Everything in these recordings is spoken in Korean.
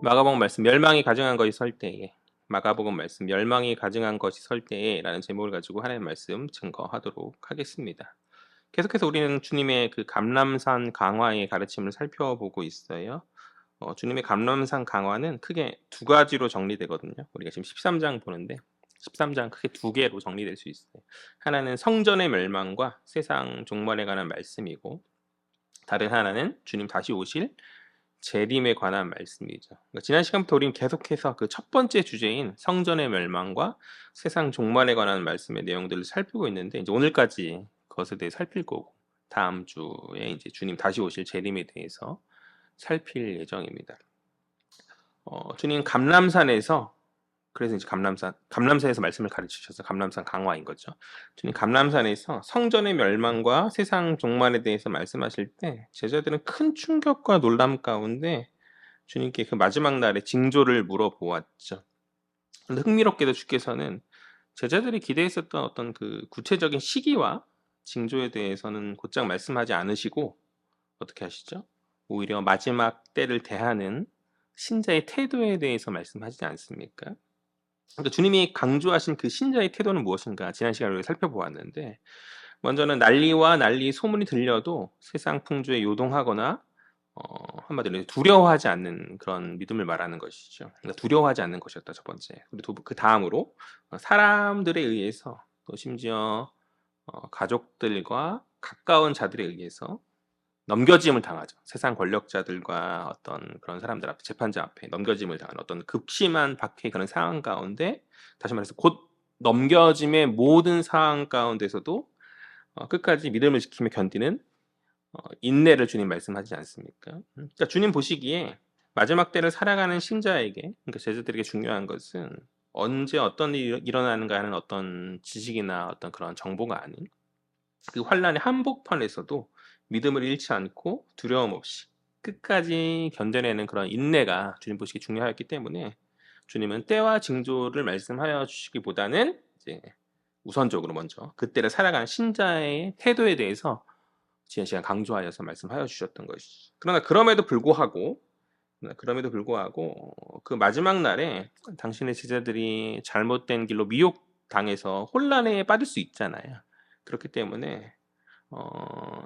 마가복음 말씀 멸망이 가증한 것이 설 때에 마가복음 말씀 멸망이 가증한 것이 설 때에 라는 제목을 가지고 하나님 말씀 증거하도록 하겠습니다. 계속해서 우리는 주님의 그 감람산 강화의 가르침을 살펴보고 있어요. 주님의 감람산 강화는 크게 두 가지로 정리되거든요. 우리가 지금 13장 보는데 13장 크게 두 개로 정리될 수 있어요. 하나는 성전의 멸망과 세상 종말에 관한 말씀이고 다른 하나는 주님 다시 오실 재림에 관한 말씀이죠. 그러니까 지난 시간부터 우리는 계속해서 그 첫 번째 주제인 성전의 멸망과 세상 종말에 관한 말씀의 내용들을 살피고 있는데 이제 오늘까지 그것에 대해 살필 거고 다음 주에 이제 주님 다시 오실 재림에 대해서 살필 예정입니다. 주님 감람산에서 그래서 이제 감람산에서 말씀을 가르치셔서 감람산 강화인 거죠. 주님 감람산에서 성전의 멸망과 세상 종말에 대해서 말씀하실 때 제자들은 큰 충격과 놀람 가운데 주님께 그 마지막 날의 징조를 물어보았죠. 근데 흥미롭게도 주께서는 제자들이 기대했었던 어떤 그 구체적인 시기와 징조에 대해서는 곧장 말씀하지 않으시고 어떻게 하시죠? 오히려 마지막 때를 대하는 신자의 태도에 대해서 말씀하시지 않습니까? 그러니까 주님이 강조하신 그 신자의 태도는 무엇인가 지난 시간에 우리가 살펴보았는데 먼저는 난리와 난리 소문이 들려도 세상 풍조에 요동하거나 한마디로 두려워하지 않는 그런 믿음을 말하는 것이죠. 그러니까 두려워하지 않는 것이었다 첫 번째. 그리고 그 다음으로 사람들에 의해서 또 심지어 가족들과 가까운 자들에 의해서 넘겨짐을 당하죠. 세상 권력자들과 어떤 그런 사람들 앞에 재판자 앞에 넘겨짐을 당하는 어떤 극심한 박해의 그런 상황 가운데 다시 말해서 곧 넘겨짐의 모든 상황 가운데서도 끝까지 믿음을 지키며 견디는 인내를 주님 말씀하지 않습니까? 그러니까 주님 보시기에 마지막 때를 살아가는 신자에게 그러니까 제자들에게 중요한 것은 언제 어떤 일이 일어나는가 하는 어떤 지식이나 어떤 그런 정보가 아닌 그 환란의 한복판에서도 믿음을 잃지 않고 두려움 없이 끝까지 견뎌내는 그런 인내가 주님 보시기에 중요하였기 때문에 주님은 때와 징조를 말씀하여 주시기보다는 이제 우선적으로 먼저 그때를 살아가는 신자의 태도에 대해서 지난 시간 강조하여서 말씀하여 주셨던 것이죠. 그럼에도 불구하고 그 마지막 날에 당신의 제자들이 잘못된 길로 미혹당해서 혼란에 빠질 수 있잖아요. 그렇기 때문에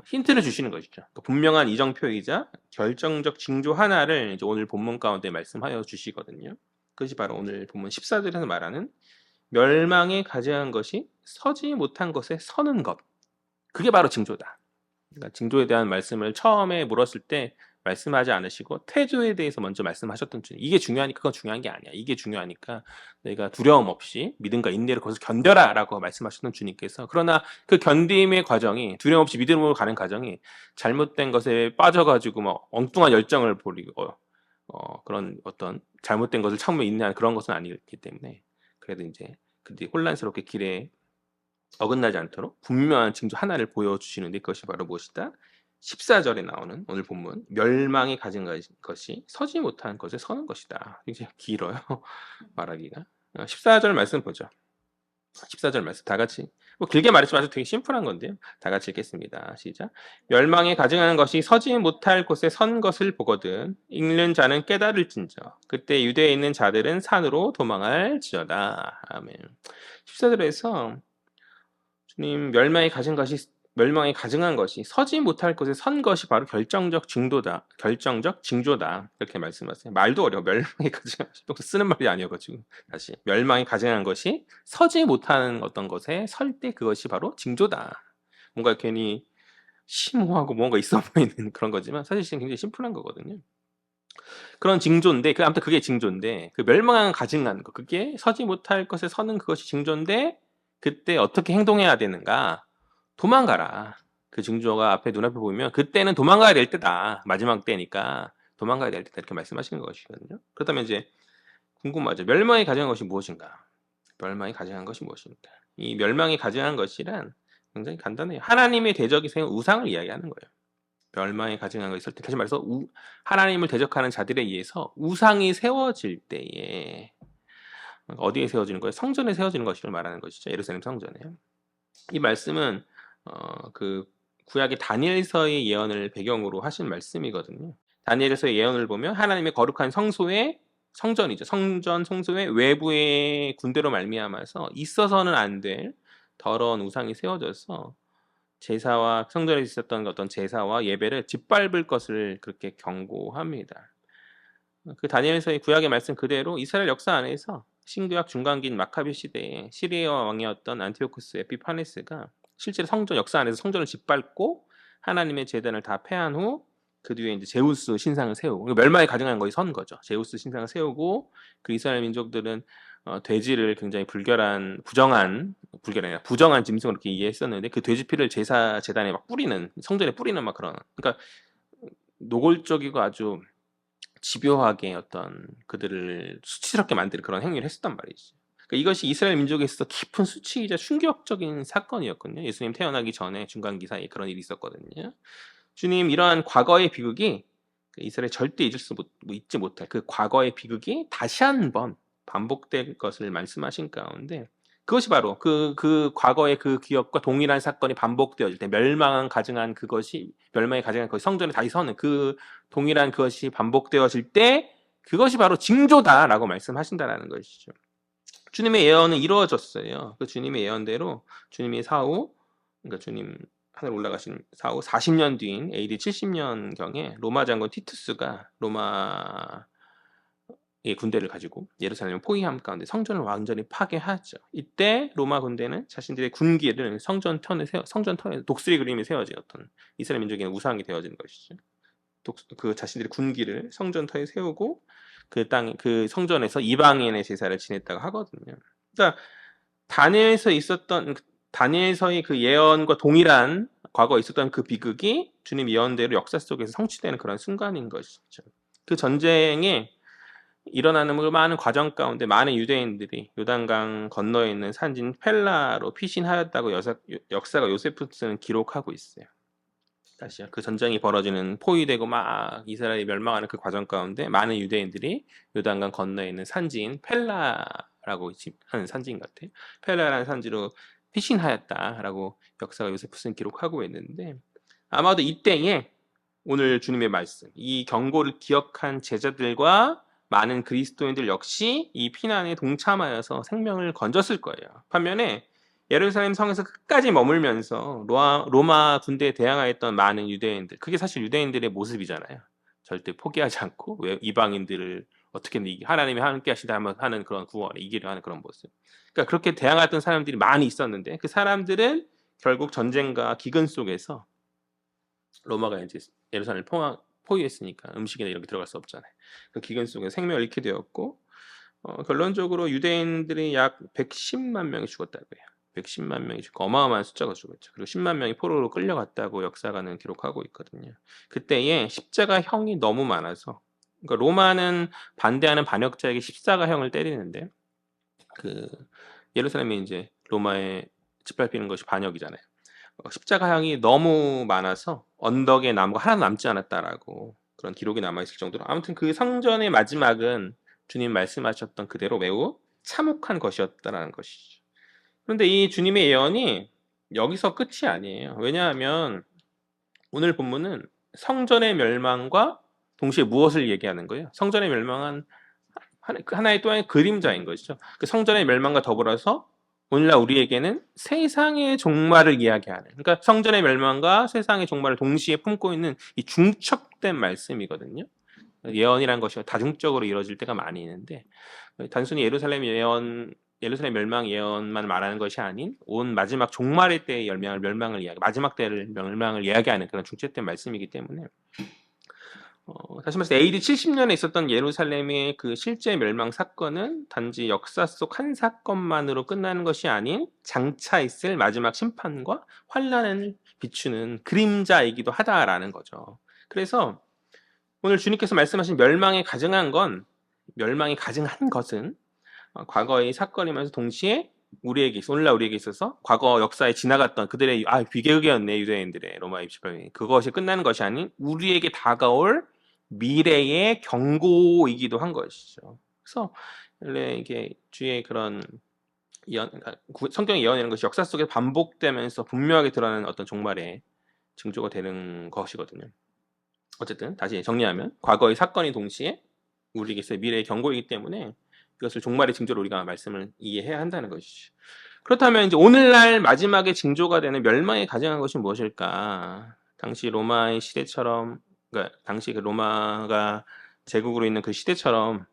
힌트를 주시는 것이죠. 그 분명한 이정표이자 결정적 징조 하나를 이제 오늘 본문 가운데 말씀하여 주시거든요. 그것이 바로 오늘 본문 14절에서 말하는 멸망에 가증한 것이 서지 못한 것에 서는 것. 그게 바로 징조다. 그러니까 징조에 대한 말씀을 처음에 물었을 때 말씀하지 않으시고 태조에 대해서 먼저 말씀하셨던 주님. 이게 중요하니까 그건 중요한 게 아니야. 이게 중요하니까 내가 두려움 없이 믿음과 인내를 거기서 견뎌라라고 말씀하셨던 주님께서 그러나 그 견딤의 과정이 두려움 없이 믿음으로 가는 과정이 잘못된 것에 빠져가지고 막 엉뚱한 열정을 보이고 그런 어떤 잘못된 것을 참으며 인내하는 그런 것은 아니기 때문에 그래도 이제 그들이 혼란스럽게 길에 어긋나지 않도록 분명한 징조 하나를 보여주시는데 그것이 바로 무엇이다? 14절에 나오는 오늘 본문 멸망이 가진 것이 서지 못한 것에 서는 것이다. 굉장히 길어요. 말하기가. 14절 말씀 보죠. 14절 말씀 다 같이 뭐 길게 말하지 마셔도 되게 심플한 건데요. 다 같이 읽겠습니다. 시작. 멸망에 가증하는 것이 서지 못할 곳에 선 것을 보거든 읽는 자는 깨달을진저 그때 유대에 있는 자들은 산으로 도망할지어다. 아멘. 14절에서 주님 멸망이 가증한 것이 서지 못할 곳에 선 것이 바로 결정적 징조다. 이렇게 말씀하세요. 말도 어려워. 멸망이 가증한 것이 또 쓰는 말이 아니어가지고 다시 멸망이 가증한 것이 서지 못하는 어떤 것에 설 때 그것이 바로 징조다. 뭔가 괜히 심오하고 뭔가 있어 보이는 그런 거지만 사실 굉장히 심플한 거거든요. 그런 징조인데 아무튼 그게 징조인데 그 멸망은 가증한 거 그게 서지 못할 것에 서는 그것이 징조인데 그때 어떻게 행동해야 되는가? 도망가라. 그 징조가 앞에 눈앞에 보이면 그때는 도망가야 될 때다. 마지막 때니까 도망가야 될 때다. 이렇게 말씀하시는 것이거든요. 그렇다면 이제 궁금하죠. 멸망이 가증한 것이 무엇인가? 멸망이 가증한 것이 무엇인가? 이 멸망이 가증한 것이란 굉장히 간단해요. 하나님의 대적이 세운 우상을 이야기하는 거예요. 멸망이 가증한 것이 있을 때 다시 말해서 하나님을 대적하는 자들에 의해서 우상이 세워질 때에 어디에 세워지는 거예요? 성전에 세워지는 것을 말하는 것이죠. 예루살렘 성전에요. 이 말씀은 그 구약의 다니엘서의 예언을 배경으로 하신 말씀이거든요. 다니엘서의 예언을 보면 하나님의 거룩한 성소에 성전이죠. 성전 성소의 외부의 군대로 말미암아서 있어서는 안 될 더러운 우상이 세워져서 제사와 성전에 있었던 어떤 제사와 예배를 짓밟을 것을 그렇게 경고합니다. 그 다니엘서의 구약의 말씀 그대로 이스라엘 역사 안에서 신구약 중간기인 마카비 시대에 시리아 왕이었던 안티오쿠스 에피파네스가 실제로 성전 역사 안에서 성전을 짓밟고 하나님의 제단을 다 패한 후 그 뒤에 이제 제우스 신상을 세우고 멸망에 가증한 거에 선 거죠. 제우스 신상을 세우고 그 이스라엘 민족들은 돼지를 굉장히 부정한 짐승으로 이렇게 이해했었는데 그 돼지 피를 제사 제단에 막 뿌리는 성전에 뿌리는 막 그런 그러니까 노골적이고 아주 집요하게 어떤 그들을 수치스럽게 만드는 그런 행위를 했었단 말이지. 그러니까 이것이 이스라엘 민족에 있어서 깊은 수치이자 충격적인 사건이었거든요. 예수님 태어나기 전에 중간기 사이에 그런 일이 있었거든요. 주님 이러한 과거의 비극이 이스라엘 절대 잊지 못할 그 과거의 비극이 다시 한번 반복될 것을 말씀하신 가운데 그것이 바로 그 과거의 그 기억과 동일한 사건이 반복되어질 때 멸망에 가증한 그것이 성전에 다시 서는 그 동일한 그것이 반복되어질 때 그것이 바로 징조다라고 말씀하신다라는 것이죠. 주님의 예언은 이루어졌어요. 그 주님의 예언대로 주님이 사후 그러니까 주님 하늘 올라가신 사후 40년 뒤인 AD 70년경에 로마 장군 티투스가 로마의 군대를 가지고 예루살렘을 포위함 가운데 성전을 완전히 파괴하죠. 이때 로마 군대는 자신들의 군기를 성전터에 독수리 그림이 세워진 어떤 이스라엘 민족의 우상이 되어진 것이죠. 그 자신들의 군기를 성전터에 세우고 그 성전에서 이방인의 제사를 지냈다고 하거든요. 그러니까 다니엘서의 그 예언과 동일한 과거에 있었던 그 비극이 주님 예언대로 역사 속에서 성취되는 그런 순간인 것이죠. 그 전쟁에 일어나는 그 많은 과정 가운데 많은 유대인들이 요단강 건너에 있는 산지인 펠라로 피신하였다고 역사가 요세푸스는 기록하고 있어요. 다시요. 그 전쟁이 벌어지는 포위되고 막 이스라엘이 멸망하는 그 과정 가운데 많은 유대인들이 요단강 건너에 있는 산지인 펠라라고 하는 산지인 것 같아요. 펠라라는 산지로 피신하였다라고 역사가 요세푸스는 기록하고 있는데 아마도 이때에 오늘 주님의 말씀, 이 경고를 기억한 제자들과 많은 그리스도인들 역시 이 피난에 동참하여서 생명을 건졌을 거예요. 반면에 예루살렘 성에서 끝까지 머물면서 로마 군대에 대항하였던 많은 유대인들, 그게 사실 유대인들의 모습이잖아요. 절대 포기하지 않고 왜 이방인들을 어떻게든 하나님이 함께 하시다 하는 그런 구원에 이기려 하는 그런 모습. 그러니까 그렇게 대항했던 사람들이 많이 있었는데 그 사람들은 결국 전쟁과 기근 속에서 로마가 이제 예루살렘을 포위했으니까 음식이나 이런 게 들어갈 수 없잖아요. 그 기근 속에 생명을 잃게 되었고 결론적으로 유대인들이 약 110만 명이 죽었다고 해요. 110만 명이 죽고 어마어마한 숫자가 죽었죠. 그리고 10만 명이 포로로 끌려갔다고 역사가는 기록하고 있거든요. 그때에 십자가형이 너무 많아서 그러니까 로마는 반대하는 반역자에게 십자가형을 때리는데 그 예루살렘이 이제 로마에 짓밟히는 것이 반역이잖아요. 십자가형이 너무 많아서 언덕에 나무가 하나 남지 않았다라고 그런 기록이 남아있을 정도로 아무튼 그 성전의 마지막은 주님 말씀하셨던 그대로 매우 참혹한 것이었다라는 것이죠. 그런데 이 주님의 예언이 여기서 끝이 아니에요. 왜냐하면 오늘 본문은 성전의 멸망과 동시에 무엇을 얘기하는 거예요? 성전의 멸망은 하나의 또 하나의 그림자인 것이죠. 그 성전의 멸망과 더불어서 오늘날 우리에게는 세상의 종말을 이야기하는 그러니까 성전의 멸망과 세상의 종말을 동시에 품고 있는 이 중첩된 말씀이거든요. 예언이란 것이 다중적으로 이루어질 때가 많이 있는데 단순히 예루살렘 멸망 예언만 말하는 것이 아닌 온 마지막 종말의 때의 마지막 때를 멸망을 이야기하는 그런 중첩된 말씀이기 때문에 다시 말해서 AD 70년에 있었던 예루살렘의 그 실제 멸망 사건은 단지 역사 속 한 사건만으로 끝나는 것이 아닌 장차 있을 마지막 심판과 환란을 비추는 그림자이기도 하다라는 거죠. 그래서 오늘 주님께서 말씀하신 멸망이 가증한 것은 과거의 사건이면서 동시에 오늘날 우리에게 있어서 과거 역사에 지나갔던 그들의 비계획이었네 유대인들의 로마 입시법이 그것이 끝나는 것이 아닌 우리에게 다가올 미래의 경고이기도 한 것이죠. 그래서 원래 이게 주의 그런 성경의 예언이라는 것이 역사 속에 반복되면서 분명하게 드러나는 어떤 종말의 징조가 되는 것이거든요. 어쨌든 다시 정리하면 과거의 사건이 동시에 우리에게서 미래의 경고이기 때문에 이것을 종말의 징조로 우리가 말씀을 이해해야 한다는 것이죠. 그렇다면 이제 오늘날 마지막에 징조가 되는 멸망에 가증한 것이 무엇일까? 당시 로마의 시대처럼, 그러니까 당시 그 로마가 제국으로 있는 그 시대처럼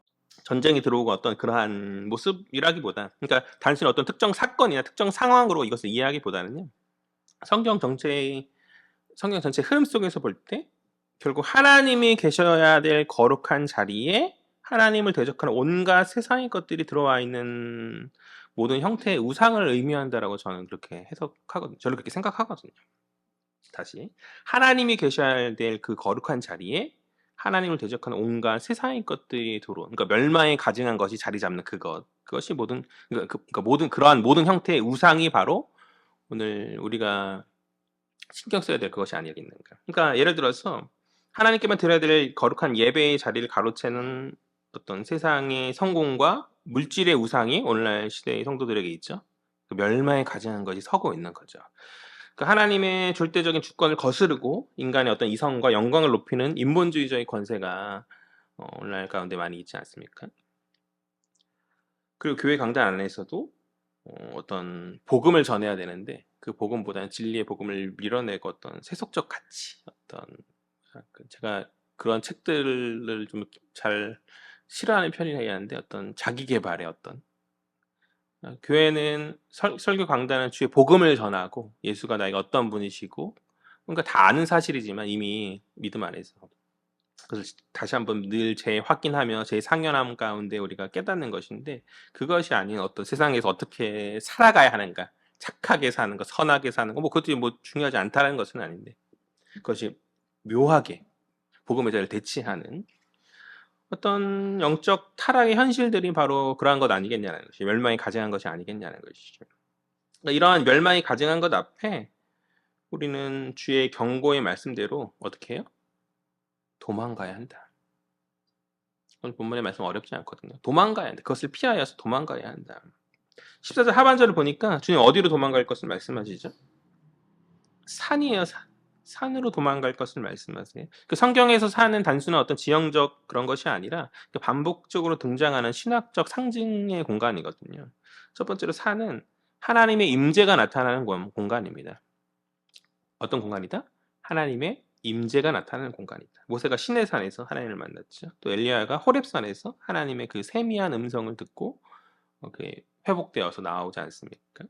전쟁이 들어오고 어떤 그러한 모습이라기보다, 그러니까 단순히 어떤 특정 사건이나 특정 상황으로 이것을 이해하기보다는요, 성경 전체의 흐름 속에서 볼 때 결국 하나님이 계셔야 될 거룩한 자리에 하나님을 대적하는 온갖 세상의 것들이 들어와 있는 모든 형태의 우상을 의미한다라고 저는 그렇게 해석하거든요. 저는 그렇게 생각하거든요. 다시 하나님이 계셔야 될 그 거룩한 자리에 하나님을 대적하는 온갖 세상의 것들이 들어온, 그러니까 멸망에 가증한 것이 자리 잡는 그것이 모든, 그러니까 그러한 모든 형태의 우상이 바로 오늘 우리가 신경 써야 될 그것이 아니겠는가. 그러니까 예를 들어서 하나님께만 드려야 될 거룩한 예배의 자리를 가로채는 어떤 세상의 성공과 물질의 우상이 오늘날 시대의 성도들에게 있죠. 그 멸망에 가증한 것이 서고 있는 거죠. 그 하나님의 절대적인 주권을 거스르고 인간의 어떤 이성과 영광을 높이는 인본주의적인 권세가 오늘날 가운데 많이 있지 않습니까? 그리고 교회 강단 안에서도 어떤 복음을 전해야 되는데 그 복음보다는 진리의 복음을 밀어내고 어떤 세속적 가치, 어떤 제가 그런 책들을 좀 잘 싫어하는 편이긴 한데 어떤 자기 개발의 어떤 교회는 설교 강단은 주의 복음을 전하고 예수가 나에게 어떤 분이시고 그러니까 다 아는 사실이지만 이미 믿음 안에서 그것을 다시 한번 늘 재확인하며 재상연함 가운데 우리가 깨닫는 것인데 그것이 아닌 어떤 세상에서 어떻게 살아가야 하는가, 착하게 사는 것, 선하게 사는 것, 뭐 그것도 뭐 중요하지 않다는 것은 아닌데 그것이 묘하게 복음의 자를 대치하는 어떤 영적 타락의 현실들이 바로 그러한 것 아니겠냐는 것이, 멸망이 가증한 것이 아니겠냐는 것이죠. 그러니까 이러한 멸망이 가증한 것 앞에 우리는 주의 경고의 말씀대로 어떻게 해요? 도망가야 한다. 오늘 본문의 말씀 어렵지 않거든요. 도망가야 한다. 그것을 피하여서 도망가야 한다. 14절 하반절을 보니까 주님 어디로 도망갈 것을 말씀하시죠? 산이에요. 산으로 도망갈 것을 말씀하세요. 그 성경에서 산은 단순한 어떤 지형적 그런 것이 아니라 반복적으로 등장하는 신학적 상징의 공간이거든요. 첫 번째로 산은 하나님의 임재가 나타나는 공간입니다. 어떤 공간이다? 하나님의 임재가 나타나는 공간이다. 모세가 시내산에서 하나님을 만났죠. 또 엘리야가 호렙산에서 하나님의 그 세미한 음성을 듣고 그게 회복되어서 나오지 않습니까?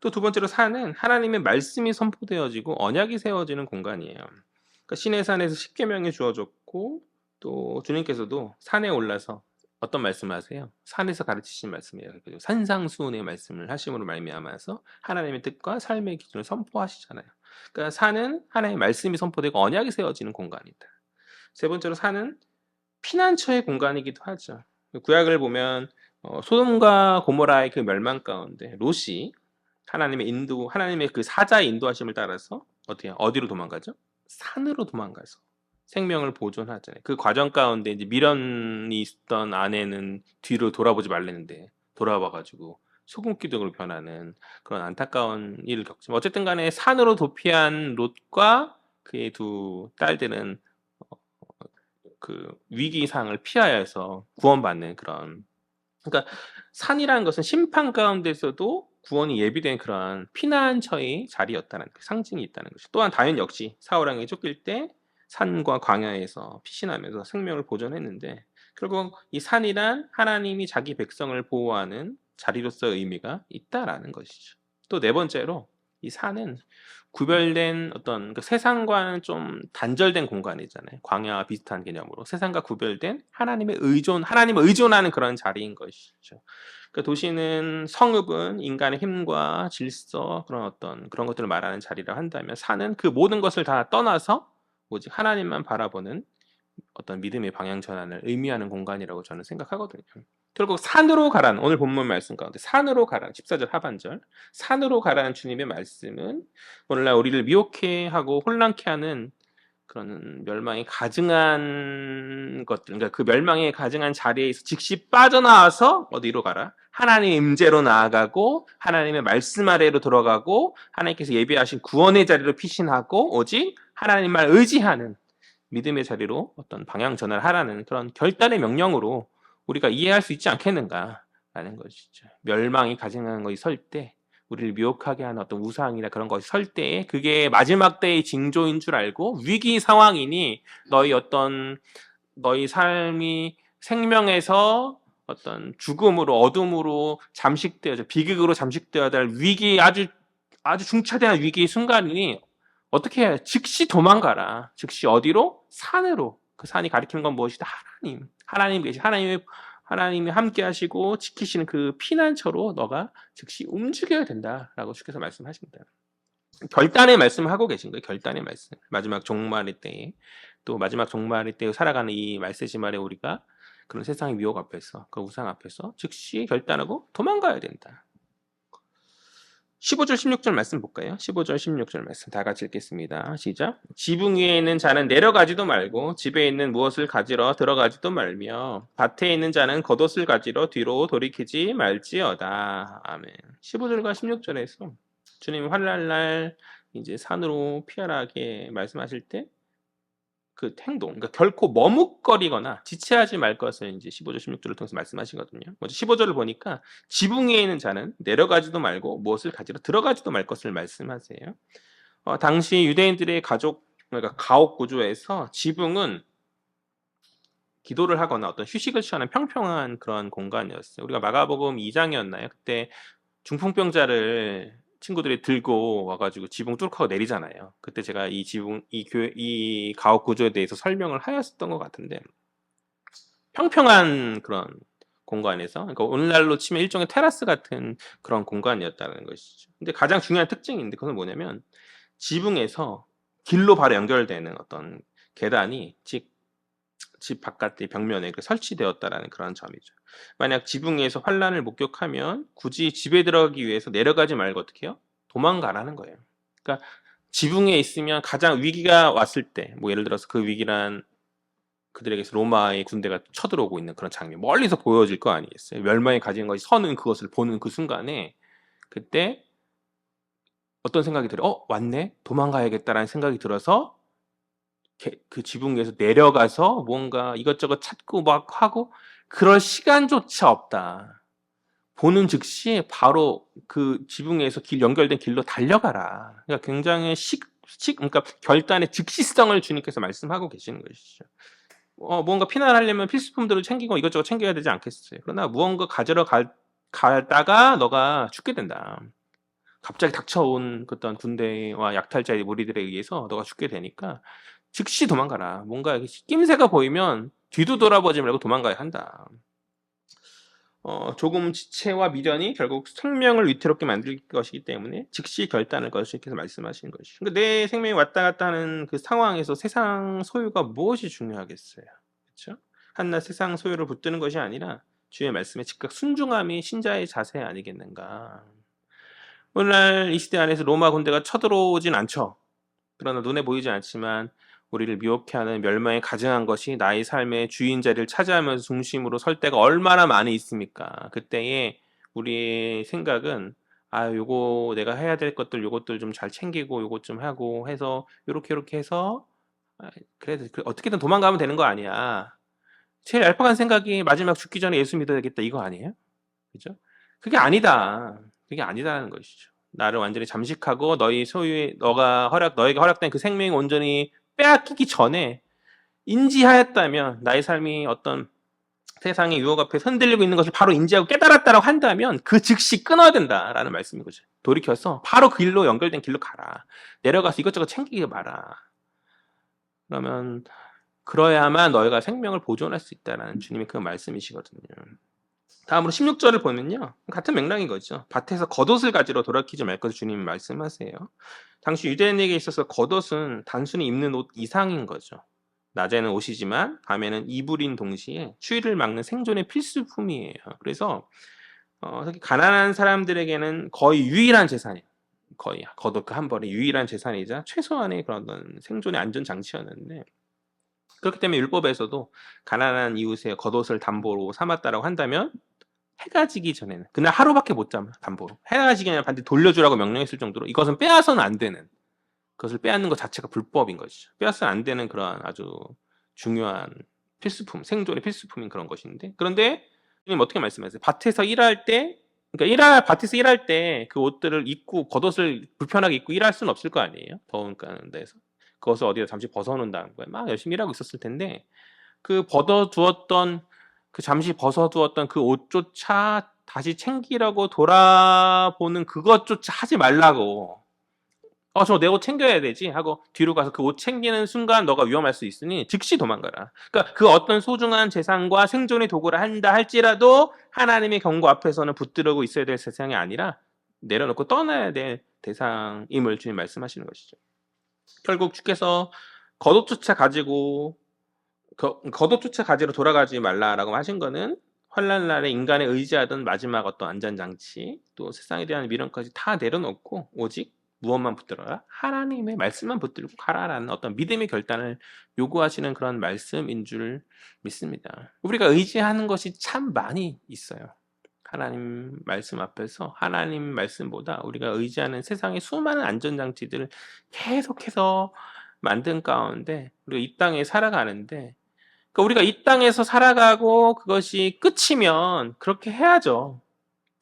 또 두 번째로 산은 하나님의 말씀이 선포되어지고 언약이 세워지는 공간이에요. 그러니까 시내산에서 십계명이 주어졌고 또 주님께서도 산에 올라서 어떤 말씀을 하세요? 산에서 가르치신 말씀이에요. 산상수훈의 말씀을 하심으로 말미암아서 하나님의 뜻과 삶의 기준을 선포하시잖아요. 그러니까 산은 하나님의 말씀이 선포되고 언약이 세워지는 공간이다. 세 번째로 산은 피난처의 공간이기도 하죠. 구약을 보면 소돔과 고모라의 그 멸망 가운데 롯이 하나님의 그 사자의 인도하심을 따라서 어디로 도망가죠? 산으로 도망가서 생명을 보존하잖아요. 그 과정 가운데 이제 미련이 있던 아내는 뒤로 돌아보지 말랬는데 돌아봐가지고 소금 기둥으로 변하는 그런 안타까운 일을 겪지만 어쨌든 간에 산으로 도피한 롯과 그의 두 딸들은 그 위기 상을 피하여서 구원받는 그런, 그러니까 산이라는 것은 심판 가운데서도 구원이 예비된 그러한 피난처의 자리였다는 그 상징이 있다는 것이. 또한 다윗 역시 사울 왕에게 쫓길 때 산과 광야에서 피신하면서 생명을 보존했는데 결국 이 산이란 하나님이 자기 백성을 보호하는 자리로서의 의미가 있다라는 것이죠. 또 네 번째로 이 산은 구별된 어떤 그 세상과는 좀 단절된 공간이잖아요. 광야와 비슷한 개념으로 세상과 구별된 하나님을 의존하는 그런 자리인 것이죠. 그 도시는 성읍은 인간의 힘과 질서 그런 것들을 말하는 자리라 한다면 산은 그 모든 것을 다 떠나서 오직 하나님만 바라보는 어떤 믿음의 방향 전환을 의미하는 공간이라고 저는 생각하거든요. 결국 산으로 가라는 오늘 본문 말씀 가운데 산으로 가라는 14절 하반절 산으로 가라는 주님의 말씀은 오늘날 우리를 미혹해하고 혼란케 하는 그런 멸망이 가증한 것들, 그러니까 그 멸망에 가증한 자리에서 즉시 빠져나와서 어디로 가라? 하나님의 임재로 나아가고 하나님의 말씀 아래로 들어가고 하나님께서 예비하신 구원의 자리로 피신하고 오직 하나님만 의지하는 믿음의 자리로 어떤 방향 전환을 하라는 그런 결단의 명령으로 우리가 이해할 수 있지 않겠는가라는 것이죠. 멸망이 가증한 것이 설 때, 우리를 미혹하게 하는 어떤 우상이나 그런 것이 설 때에 그게 마지막 때의 징조인 줄 알고 위기 상황이니 너희 삶이 생명에서 어떤 죽음으로 어둠으로 잠식되어져 비극으로 잠식되어야 될 위기 아주 중차대한 위기의 순간이니 어떻게 해야 즉시 도망가라. 즉시 어디로? 산으로. 그 산이 가리키는 건 무엇이다? 하나님 계시 하나님이 함께 하시고 지키시는 그 피난처로 너가 즉시 움직여야 된다라고 주께서 말씀하십니다. 결단의 말씀을 하고 계신 거예요. 결단의 말씀. 마지막 종말의 때에 또 마지막 종말의 때에 살아가는 이 말세지 말에 우리가 그런 세상의 미혹 앞에서 그 우상 앞에서 즉시 결단하고 도망가야 된다. 15절 16절 말씀 볼까요? 15절 16절 말씀 다 같이 읽겠습니다. 시작. 지붕 위에 있는 자는 내려가지도 말고 집에 있는 무엇을 가지러 들어가지도 말며 밭에 있는 자는 겉옷을 가지러 뒤로 돌이키지 말지어다. 아멘. 15절과 16절에서 주님 환난날 이제 산으로 피하라게 말씀하실 때 그 행동, 그러니까 결코 머뭇거리거나 지체하지 말 것을 이제 15절 16절을 통해서 말씀하시거든요. 먼저 15절을 보니까 지붕 위에 있는 자는 내려가지도 말고 무엇을 가지러 들어가지도 말 것을 말씀하세요. 당시 유대인들의 그러니까 가옥 구조에서 지붕은 기도를 하거나 어떤 휴식을 취하는 평평한 그런 공간이었어요. 우리가 마가복음 2장이었나요? 그때 중풍병자를 친구들이 들고 와가지고 지붕 뚫고 내리잖아요. 그때 제가 이 가옥 구조에 대해서 설명을 하였었던 것 같은데, 평평한 그런 공간에서, 그러니까 오늘날로 치면 일종의 테라스 같은 그런 공간이었다는 것이죠. 근데 가장 중요한 특징인데, 그건 뭐냐면, 지붕에서 길로 바로 연결되는 어떤 계단이 집 바깥의 벽면에 설치되었다라는 그런 점이죠. 만약 지붕에서 환란을 목격하면 굳이 집에 들어가기 위해서 내려가지 말고 어떻게 해요? 도망가라는 거예요. 그러니까 지붕에 있으면 가장 위기가 왔을 때, 뭐 예를 들어서 그 위기란 그들에게서 로마의 군대가 쳐들어오고 있는 그런 장면, 멀리서 보여질 거 아니겠어요? 멸망이 가진 것이 서는 그것을 보는 그 순간에 그때 어떤 생각이 들어요? 왔네? 도망가야겠다라는 생각이 들어서 그 지붕 위에서 내려가서 뭔가 이것저것 찾고 막 하고 그럴 시간조차 없다. 보는 즉시 바로 그 지붕에서 연결된 길로 달려가라. 그러니까 굉장히 그러니까 결단의 즉시성을 주님께서 말씀하고 계시는 것이죠. 뭔가 피난하려면 필수품들을 챙기고 이것저것 챙겨야 되지 않겠어요? 그러나 무언가 가지러 가다가 너가 죽게 된다. 갑자기 닥쳐온 어떤 군대와 약탈자의 무리들에 의해서 너가 죽게 되니까 즉시 도망가라. 뭔가 낌새가 보이면 뒤도 돌아보지 말고 도망가야 한다. 조금 지체와 미련이 결국 생명을 위태롭게 만들 것이기 때문에 즉시 결단을 주님께서 말씀하시는 것이죠. 그러니까 내 생명이 왔다 갔다 하는 그 상황에서 세상 소유가 무엇이 중요하겠어요? 그렇죠? 한낱 세상 소유를 붙드는 것이 아니라 주의 말씀에 즉각 순종함이 신자의 자세 아니겠는가. 오늘날 이 시대 안에서 로마 군대가 쳐들어오진 않죠. 그러나 눈에 보이지 않지만 우리를 미혹해하는 멸망에 가증한 것이 나의 삶의 주인 자리를 차지하면서 중심으로 설 때가 얼마나 많이 있습니까? 그때에 우리의 생각은 요거 내가 해야 될 것들 요것들 좀 잘 챙기고 요것 좀 하고 해서 요렇게 해서 그래도 어떻게든 도망가면 되는 거 아니야. 제일 얄팍한 생각이 마지막 죽기 전에 예수 믿어야겠다 이거 아니에요? 그죠? 그게 아니다. 그게 아니다는 것이죠. 나를 완전히 잠식하고 너에게 허락된 그 생명이 온전히 빼앗기기 전에 인지하였다면, 나의 삶이 어떤 세상의 유혹 앞에 흔들리고 있는 것을 바로 인지하고 깨달았다라고 한다면 그 즉시 끊어야 된다라는 말씀인 거죠. 돌이켜서 바로 그 길로 연결된 길로 가라. 내려가서 이것저것 챙기게 마라. 그러면 그러야만 너희가 생명을 보존할 수 있다라는 주님의 그 말씀이시거든요. 다음으로 16절을 보면요. 같은 맥락인 거죠. 밭에서 겉옷을 가지러 돌이키지 말 것을 주님이 말씀하세요. 당시 유대인에게 있어서 겉옷은 단순히 입는 옷 이상인 거죠. 낮에는 옷이지만 밤에는 이불인 동시에 추위를 막는 생존의 필수품이에요. 그래서 특히 가난한 사람들에게는 거의 유일한 재산이에요. 거의 겉옷 그 한 벌이 유일한 재산이자 최소한의 그런 생존의 안전 장치였는데, 그렇기 때문에 율법에서도 가난한 이웃의 겉옷을 담보로 삼았다라고 한다면 해가 지기 전에는, 그날 하루밖에 못 잠아 담보로, 해가 지기 전에 반드시 돌려주라고 명령했을 정도로 이것은 빼앗아서는 안 되는 그것을 빼앗는 것 자체가 불법인 것이죠. 빼앗으면 안 되는 그러한 아주 중요한 필수품, 생존의 필수품인 그런 것인데, 그런데 주님 어떻게 말씀하세요? 밭에서 일할 때, 그러니까 밭에서 일할 때 그 옷들을 입고 겉옷을 불편하게 입고 일할 수는 없을 거 아니에요? 더운 데서. 그것을 어디다 잠시 벗어놓는다는 거예요. 막 열심히 일하고 있었을 텐데 그 잠시 벗어두었던 그 옷조차 다시 챙기려고 돌아보는 그것조차 하지 말라고. 저 내 옷 챙겨야 되지 하고 뒤로 가서 그 옷 챙기는 순간 너가 위험할 수 있으니 즉시 도망가라. 그러니까 그 어떤 소중한 재산과 생존의 도구를 한다 할지라도 하나님의 경고 앞에서는 붙들고 있어야 될 세상이 아니라 내려놓고 떠나야 될 대상임을 주님 말씀하시는 것이죠. 결국 주께서 겉옷조차 가지고 겉옷조차 가지러 돌아가지 말라라고 하신 거는 환난 날에 인간에 의지하던 마지막 어떤 안전장치, 또 세상에 대한 미련까지 다 내려놓고 오직 무엇만 붙들어라? 하나님의 말씀만 붙들고 가라라는 어떤 믿음의 결단을 요구하시는 그런 말씀인 줄 믿습니다. 우리가 의지하는 것이 참 많이 있어요. 하나님 말씀 앞에서 하나님 말씀보다 우리가 의지하는 세상의 수많은 안전장치들을 계속해서 만든 가운데 우리가 이 땅에 살아가는데, 그러니까 우리가 이 땅에서 살아가고 그것이 끝이면 그렇게 해야죠.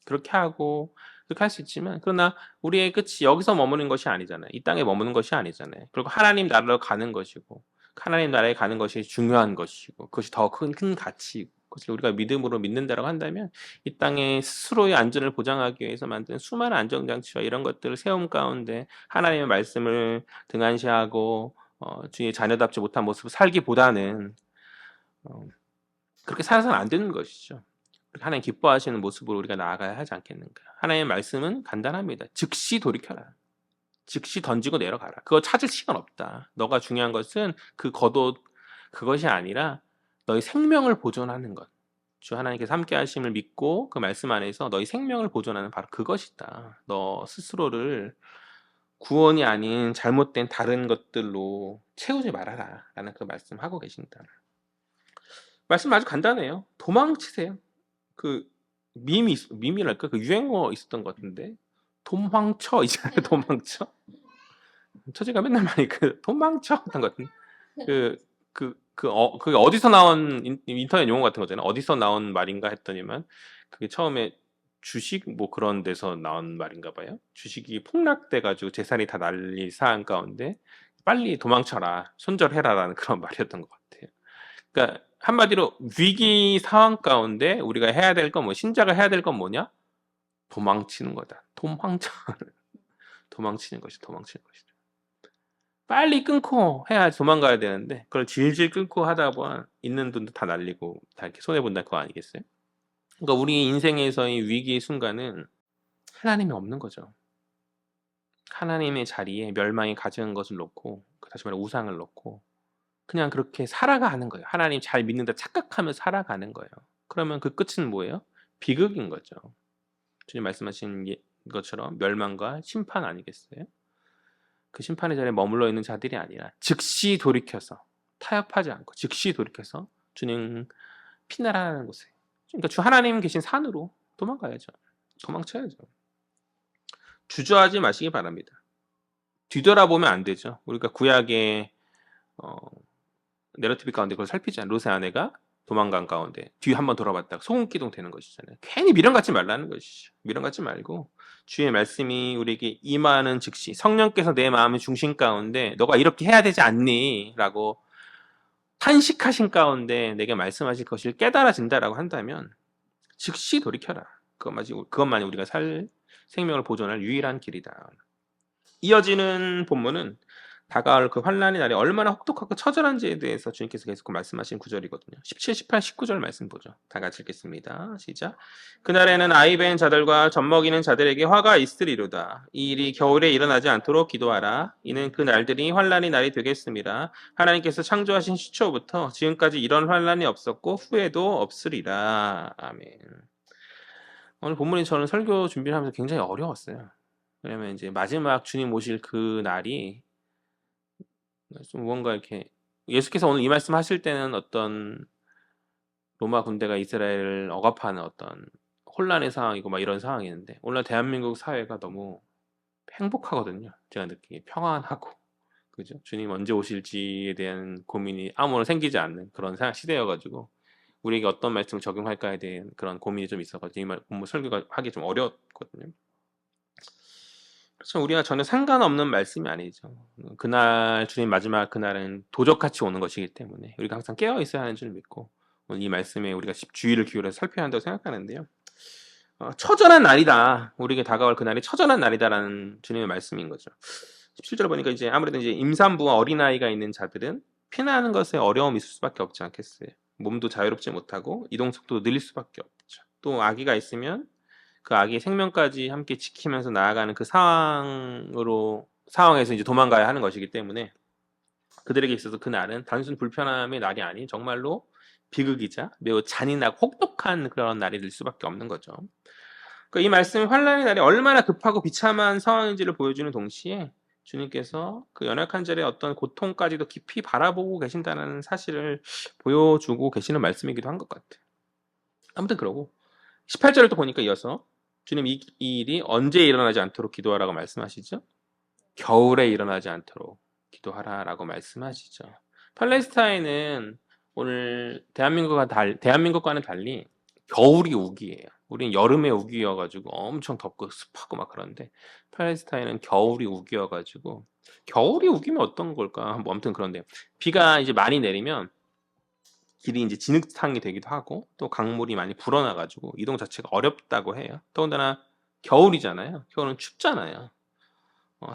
그렇게 하고 그렇게 할 수 있지만, 그러나 우리의 끝이 여기서 머무는 것이 아니잖아요. 이 땅에 머무는 것이 아니잖아요. 그리고 하나님 나라로 가는 것이고 하나님 나라에 가는 것이 중요한 것이고 그것이 더 큰 가치이고, 그것을 우리가 믿음으로 믿는다라고 한다면 이 땅에 스스로의 안전을 보장하기 위해서 만든 수많은 안전장치와 이런 것들을 세움 가운데 하나님의 말씀을 등한시하고 주의 자녀답지 못한 모습을 살기보다는 그렇게 살아서는 안 되는 것이죠. 하나님 기뻐하시는 모습으로 우리가 나아가야 하지 않겠는가. 하나님의 말씀은 간단합니다. 즉시 돌이켜라. 즉시 던지고 내려가라. 그거 찾을 시간 없다. 너가 중요한 것은 그 겉옷 그것이 아니라 너의 생명을 보존하는 것. 주 하나님께서 함께 하심을 믿고 그 말씀 안에서 너의 생명을 보존하는 바로 그것이다. 너 스스로를 구원이 아닌 잘못된 다른 것들로 채우지 말아라 라는 그 말씀하고 계신다. 말씀 아주 간단해요. 도망치세요. 그 밈이랄까? 그 유행어 있었던 것 같은데 도망쳐 있잖아요. 도망쳐. 처제가 맨날 많이 그 도망쳐 했던 것 같은데 그게 어디서 나온 인터넷 용어 같은 거잖아요. 어디서 나온 말인가 했더니만 그게 처음에 주식 뭐 그런 데서 나온 말인가 봐요. 주식이 폭락돼 가지고 재산이 다 날릴 상황 가운데 빨리 도망쳐라, 손절해라라는 그런 말이었던 것 같아요. 그러니까 한마디로 위기 상황 가운데 우리가 해야 될 건 신자가 해야 될 건 뭐냐? 도망치는 거다. 도망치는 것이죠. 빨리 끊고 해야 도망가야 되는데 그걸 질질 끊고 하다 보면 있는 돈도 다 날리고 다 이렇게 손해 본다 그거 아니겠어요? 그러니까 우리 인생에서의 위기의 순간은 하나님이 없는 거죠. 하나님의 자리에 멸망이 가져온 것을 놓고, 다시 말해 우상을 놓고 그냥 그렇게 살아가는 거예요. 하나님 잘 믿는다 착각하며 살아가는 거예요. 그러면 그 끝은 뭐예요? 비극인 거죠. 주님 말씀하신 것처럼 멸망과 심판 아니겠어요? 그 심판의 자리에 머물러 있는 자들이 아니라 즉시 돌이켜서, 타협하지 않고 즉시 돌이켜서 주님 피나라는 곳에, 그러니까 주 하나님 계신 산으로 도망가야죠. 도망쳐야죠. 주저하지 마시기 바랍니다. 뒤돌아보면 안 되죠. 우리가 구약의 내러티브 가운데 그걸 살피잖아요. 롯의 아내가 도망간 가운데 뒤 한번 돌아봤다가 소금기둥 되는 것이잖아요. 괜히 미련 갖지 말라는 것이죠. 미련 갖지 말고 주의 말씀이 우리에게 임하는 즉시 성령께서 내 마음의 중심 가운데 너가 이렇게 해야 되지 않니? 라고 탄식하신 가운데 내게 말씀하실 것을 깨달아진다라고 한다면 즉시 돌이켜라. 그것만이 우리가 생명을 보존할 유일한 길이다. 이어지는 본문은 다가올 그 환난의 날이 얼마나 혹독하고 처절한지에 대해서 주님께서 계속 말씀하신 구절이거든요. 17, 18, 19절 말씀 보죠. 다 같이 읽겠습니다. 시작. 그날에는 아이 벤 자들과 젖먹이는 자들에게 화가 있으리로다. 이 일이 겨울에 일어나지 않도록 기도하라. 이는 그 날들이 환난의 날이 되겠습니다. 하나님께서 창조하신 시초부터 지금까지 이런 환난이 없었고 후에도 없으리라. 아멘. 오늘 본문이 저는 설교 준비를 하면서 굉장히 어려웠어요. 왜냐면 이제 마지막 주님 오실 그 날이 좀 뭔가 이렇게, 예수께서 오늘 이 말씀 하실 때는 어떤 로마 군대가 이스라엘을 억압하는 어떤 혼란의 상황이고 막 이런 상황이었는데 오늘 대한민국 사회가 너무 행복하거든요. 제가 느끼기에 평안하고 그죠? 주님 언제 오실지에 대한 고민이 아무런 생기지 않는 그런 시대여가지고 우리에게 어떤 말씀을 적용할까에 대한 그런 고민이 좀 있어가지고 이 본문 설교가 하기 좀 어려웠거든요. 그렇죠. 우리가 전혀 상관없는 말씀이 아니죠. 그날 주님 마지막 그날은 도적같이 오는 것이기 때문에 우리가 항상 깨어 있어야 하는 줄 믿고 오늘 이 말씀에 우리가 주의를 기울여서 살펴야 한다고 생각하는데요. 처절한 날이다. 우리에게 다가올 그날이 처절한 날이다라는 주님의 말씀인 거죠. 17절 보니까 이제 아무래도 이제 임산부와 어린아이가 있는 자들은 피나는 것에 어려움이 있을 수밖에 없지 않겠어요. 몸도 자유롭지 못하고 이동 속도도 느릴 수밖에 없죠. 또 아기가 있으면 그 아기의 생명까지 함께 지키면서 나아가는 그 상황에서 이제 도망가야 하는 것이기 때문에 그들에게 있어서 그날은 단순 불편함의 날이 아닌 정말로 비극이자 매우 잔인하고 혹독한 그런 날이 될 수밖에 없는 거죠. 그러니까 이 말씀이 환란의 날이 얼마나 급하고 비참한 상황인지를 보여주는 동시에 주님께서 그 연약한 자의 어떤 고통까지도 깊이 바라보고 계신다는 사실을 보여주고 계시는 말씀이기도 한 것 같아요. 아무튼 그러고 18절을 또 보니까 이어서 주님 이 일이 언제 일어나지 않도록 기도하라고 말씀하시죠? 겨울에 일어나지 않도록 기도하라라고 말씀하시죠. 팔레스타인은 오늘 대한민국과는 달리 겨울이 우기예요. 우리는 여름에 우기여가지고 엄청 덥고 습하고 막 그런데 팔레스타인은 겨울이 우기여가지고 겨울이 우기면 어떤 걸까? 뭐 아무튼 그런데 비가 이제 많이 내리면 길이 이제 진흙탕이 되기도 하고 또 강물이 많이 불어나가지고 이동 자체가 어렵다고 해요. 더군다나 겨울이잖아요. 겨울은 춥잖아요.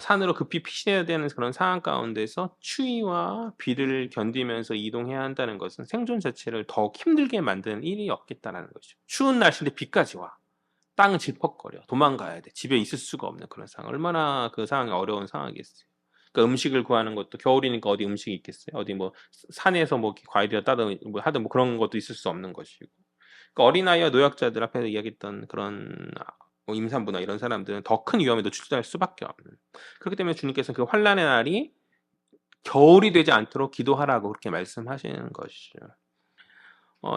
산으로 급히 피신해야 되는 그런 상황 가운데서 추위와 비를 견디면서 이동해야 한다는 것은 생존 자체를 더욱 힘들게 만드는 일이 없겠다라는 거죠. 추운 날씨인데 비까지 와. 땅은 질퍽거려. 도망가야 돼. 집에 있을 수가 없는 그런 상황. 얼마나 그 상황이 어려운 상황이겠어요. 그러니까 음식을 구하는 것도 겨울이니까 어디 음식이 있겠어요? 어디 뭐 산에서 뭐 과일이라 따든 뭐 하든 뭐 그런 것도 있을 수 없는 것이고. 그러니까 어린아이와 노약자들 앞에서 이야기했던 그런 뭐 임산부나 이런 사람들은 더 큰 위험에 노출될 수밖에 없는. 그렇기 때문에 주님께서는 그 환란의 날이 겨울이 되지 않도록 기도하라고 그렇게 말씀하시는 것이죠.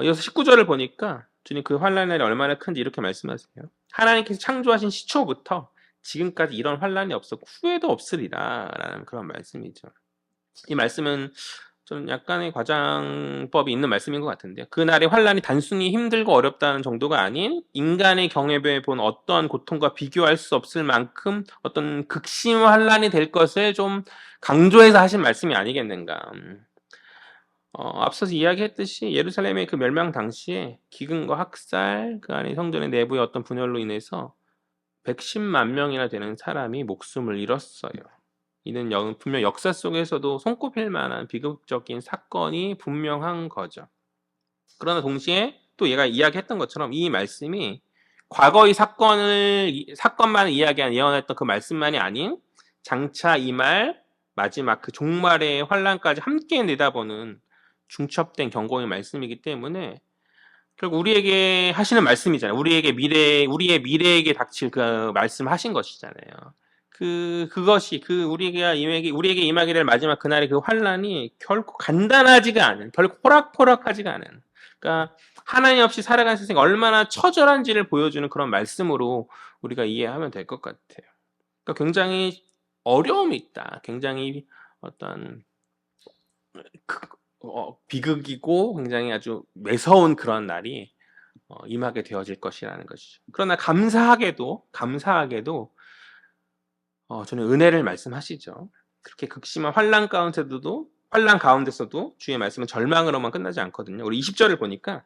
이어서 19절을 보니까 주님 그 환란의 날이 얼마나 큰지 이렇게 말씀하세요. 하나님께서 창조하신 시초부터 지금까지 이런 환란이 없었고 후회도 없으리라 라는 그런 말씀이죠. 이 말씀은 좀 약간의 과장법이 있는 말씀인 것 같은데요. 그날의 환란이 단순히 힘들고 어렵다는 정도가 아닌 인간의 경험해 본 어떤 고통과 비교할 수 없을 만큼 어떤 극심 환란이 될 것을 좀 강조해서 하신 말씀이 아니겠는가. 앞서서 이야기했듯이 예루살렘의 그 멸망 당시에 기근과 학살, 그 안에 성전의 내부의 어떤 분열로 인해서 110만 명이나 되는 사람이 목숨을 잃었어요. 이는 분명 역사 속에서도 손꼽힐 만한 비극적인 사건이 분명한 거죠. 그러나 동시에 또 얘가 이야기했던 것처럼 이 말씀이 과거의 사건만 예언했던 그 말씀만이 아닌 장차 이 말 마지막 그 종말의 환란까지 함께 내다보는 중첩된 경고의 말씀이기 때문에 결국 우리에게 하시는 말씀이잖아요. 우리의 미래에게 닥칠 그 말씀하신 것이잖아요. 그것이 우리에게 임하게 될 마지막 그날의 그 환란이 결코 간단하지가 않은, 결코 호락호락하지가 않은. 그러니까 하나님 없이 살아가는 세상이 얼마나 처절한지를 보여주는 그런 말씀으로 우리가 이해하면 될 것 같아요. 그러니까 굉장히 어려움이 있다. 굉장히 어떤 비극이고 굉장히 아주 매서운 그런 날이 임하게 되어질 것이라는 것이죠. 그러나 감사하게도 저는 은혜를 말씀하시죠. 그렇게 극심한 환란 가운데서도 주의 말씀은 절망으로만 끝나지 않거든요. 우리 20절을 보니까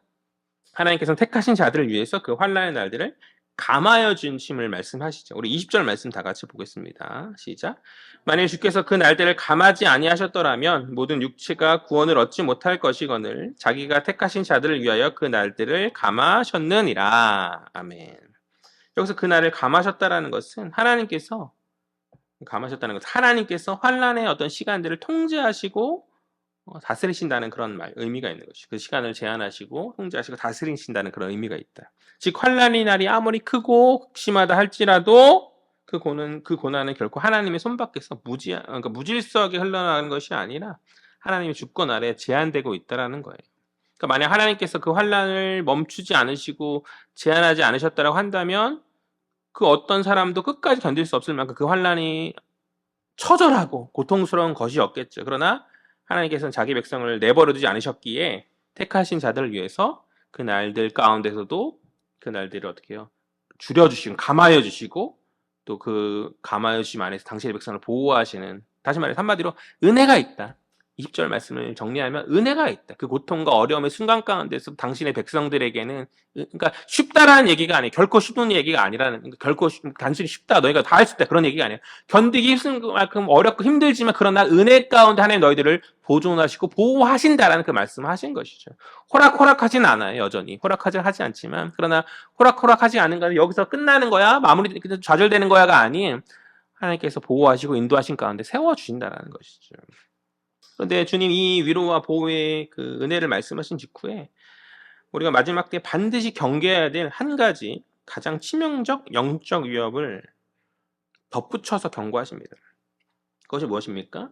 하나님께서는 택하신 자들을 위해서 그 환란의 날들을 감하여 주심을 말씀하시죠. 우리 20절 말씀 다 같이 보겠습니다. 시작. 만일 주께서 그 날들을 감하지 아니하셨더라면 모든 육체가 구원을 얻지 못할 것이거늘 자기가 택하신 자들을 위하여 그 날들을 감하셨느니라. 아멘. 여기서 그 날을 감하셨다라는 것은 하나님께서 환란의 어떤 시간들을 통제하시고 다스리신다는 그런 의미가 있는 것이. 그 시간을 제한하시고 통제하시고 다스리신다는 그런 의미가 있다. 즉 환란의 날이 아무리 크고 극심하다 할지라도 그 고난은 결코 하나님의 손 밖에서 그러니까 무질서하게 흘러나가는 것이 아니라 하나님의 주권 아래 제한되고 있다라는 거예요. 그러니까 만약 하나님께서 그 환란을 멈추지 않으시고 제한하지 않으셨다라고 한다면 그 어떤 사람도 끝까지 견딜 수 없을 만큼 그 환란이 처절하고 고통스러운 것이었겠죠. 그러나 하나님께서는 자기 백성을 내버려 두지 않으셨기에 택하신 자들을 위해서 그 날들 가운데서도 그 날들을 어떻게 해요? 줄여주시고 감하여 주시고 또 그 감하여 주심 안에서 당신의 백성을 보호하시는, 다시 말해서 한마디로 은혜가 있다. 20절 말씀을 정리하면 은혜가 있다. 그 고통과 어려움의 순간 가운데서 당신의 백성들에게는, 그러니까 쉽다라는 얘기가 아니에요. 결코 쉬운 얘기가 아니라는, 결코 단순히 쉽다 너희가 다 할 수 있다 그런 얘기가 아니에요. 견디기 힘든 만큼 어렵고 힘들지만 그러나 은혜 가운데 하나님 너희들을 보존하시고 보호하신다라는 그 말씀을 하신 것이죠. 호락호락하진 않아요. 여전히 하지 않지만, 그러나 호락호락하지 않은 거는 여기서 끝나는 거야, 마무리 좌절되는 거야가 아닌, 하나님께서 보호하시고 인도하신 가운데 세워주신다라는 것이죠. 그런데 주님 이 위로와 보호의 그 은혜를 말씀하신 직후에 우리가 마지막 때 반드시 경계해야 될 한 가지 가장 치명적 영적 위협을 덧붙여서 경고하십니다. 그것이 무엇입니까?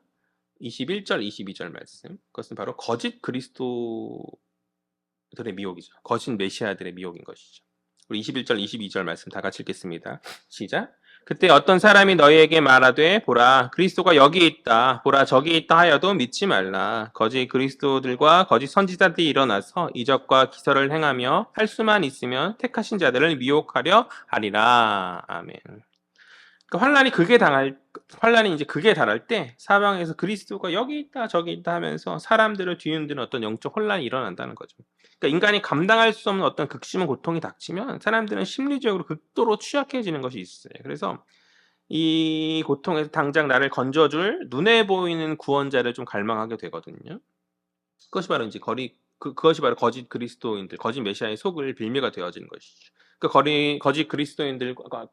21절, 22절 말씀. 그것은 바로 거짓 그리스도들의 미혹이죠. 거짓 메시아들의 미혹인 것이죠. 우리 21절, 22절 말씀 다 같이 읽겠습니다. 시작. 그때 어떤 사람이 너희에게 말하되 보라 그리스도가 여기 있다 보라 저기 있다 하여도 믿지 말라. 거짓 그리스도들과 거짓 선지자들이 일어나서 이적과 기사를 행하며 할 수만 있으면 택하신 자들을 미혹하려 하리라. 아멘. 그러니까 환란이 이제 극에 달할 때 사방에서 그리스도가 여기 있다 저기 있다 하면서 사람들을 뒤흔드는 어떤 영적 혼란이 일어난다는 거죠. 그러니까 인간이 감당할 수 없는 어떤 극심한 고통이 닥치면 사람들은 심리적으로 극도로 취약해지는 것이 있어요. 그래서 이 고통에서 당장 나를 건져줄 눈에 보이는 구원자를 좀 갈망하게 되거든요. 그것이 바로 이제 그것이 바로 거짓 그리스도인들, 거짓 메시아의 속을 빌미가 되어지는 것이죠. 그 거짓 그리스도인들과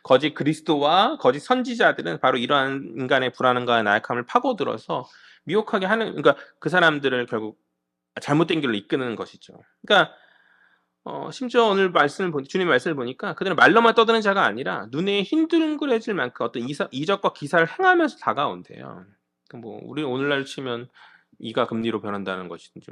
거짓 그리스도와 거짓 선지자들은 바로 이러한 인간의 불안함과 나약함을 파고들어서 미혹하게 하는, 그러니까 그 사람들을 결국 잘못된 길로 이끄는 것이죠. 그러니까 심지어 오늘 주님 말씀을 보니까 그들은 말로만 떠드는 자가 아니라 눈에 흰둥그레질 만큼 어떤 이적과 기사를 행하면서 다가온대요. 뭐 우리 오늘날 치면 이가 금리로 변한다는 것이든지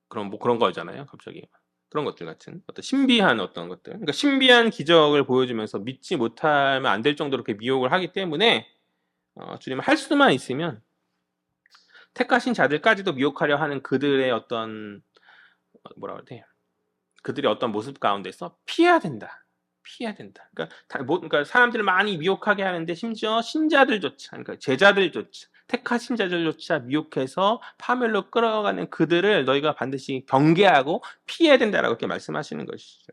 그런 거잖아요. 갑자기 그런 것들 같은 어떤 신비한 어떤 것들, 그러니까 신비한 기적을 보여주면서 믿지 못하면 안 될 정도로 이렇게 미혹을 하기 때문에 주님은 할 수만 있으면 택하신 자들까지도 미혹하려 하는 그들의 어떤 뭐라 그래야 돼? 그들의 어떤 모습 가운데서 피해야 된다. 그러니까 사람들을 많이 미혹하게 하는데 심지어 신자들조차, 그러니까 제자들조차, 택하신 자들조차 미혹해서 파멸로 끌어가는 그들을 너희가 반드시 경계하고 피해야 된다라고 이렇게 말씀하시는 것이죠.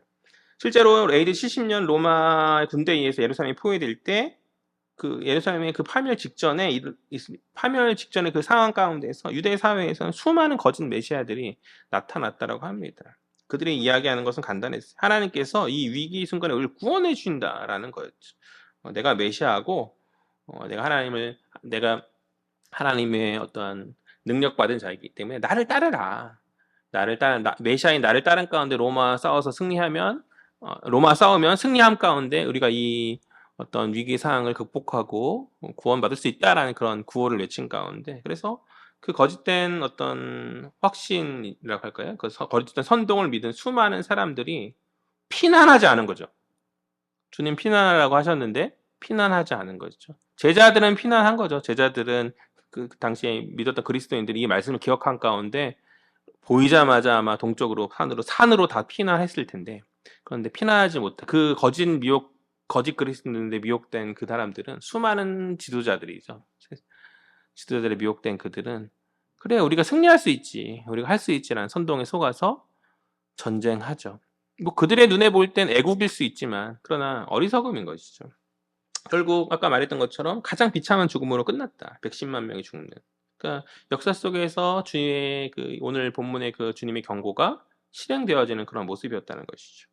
실제로 AD 70년 로마 군대에 의해서 예루살렘이 포위될 때 그 예루살렘의 그 파멸 직전에 그 상황 가운데서 유대 사회에서는 수많은 거짓 메시아들이 나타났다라고 합니다. 그들이 이야기하는 것은 간단했어요. 하나님께서 이 위기 순간에 우리를 구원해 주신다라는 거였죠. 내가 메시아고 내가 하나님의 어떠한 능력받은 자이기 때문에 나를 따르라. 메시아인 나를 따른 가운데 로마 싸우면 승리함 가운데 우리가 이 어떤 위기 상황을 극복하고 구원받을 수 있다라는 그런 구호를 외친 가운데, 그래서 그 거짓된 어떤 확신이라고 할까요? 그 거짓된 선동을 믿은 수많은 사람들이 피난하지 않은 거죠. 주님 피난하라고 하셨는데 피난하지 않은 거죠. 제자들은 피난한 거죠. 제자들은 그 당시에 믿었던 그리스도인들이 이 말씀을 기억한 가운데 보이자마자 아마 동쪽으로 산으로 다 피난했을 텐데, 그런데 피난하지 못해 그 거짓 그리스도인들에 미혹된 그 사람들은 수많은 지도자들이죠. 지도자들에 미혹된 그들은 그래 우리가 승리할 수 있지, 우리가 할 수 있지라는 선동에 속아서 전쟁하죠. 뭐 그들의 눈에 볼 땐 애국일 수 있지만 그러나 어리석음인 것이죠. 결국 아까 말했던 것처럼 가장 비참한 죽음으로 끝났다. 110만 명이 죽는. 그러니까 역사 속에서 주님의 오늘 본문의 그 주님의 경고가 실행되어지는 그런 모습이었다는 것이죠.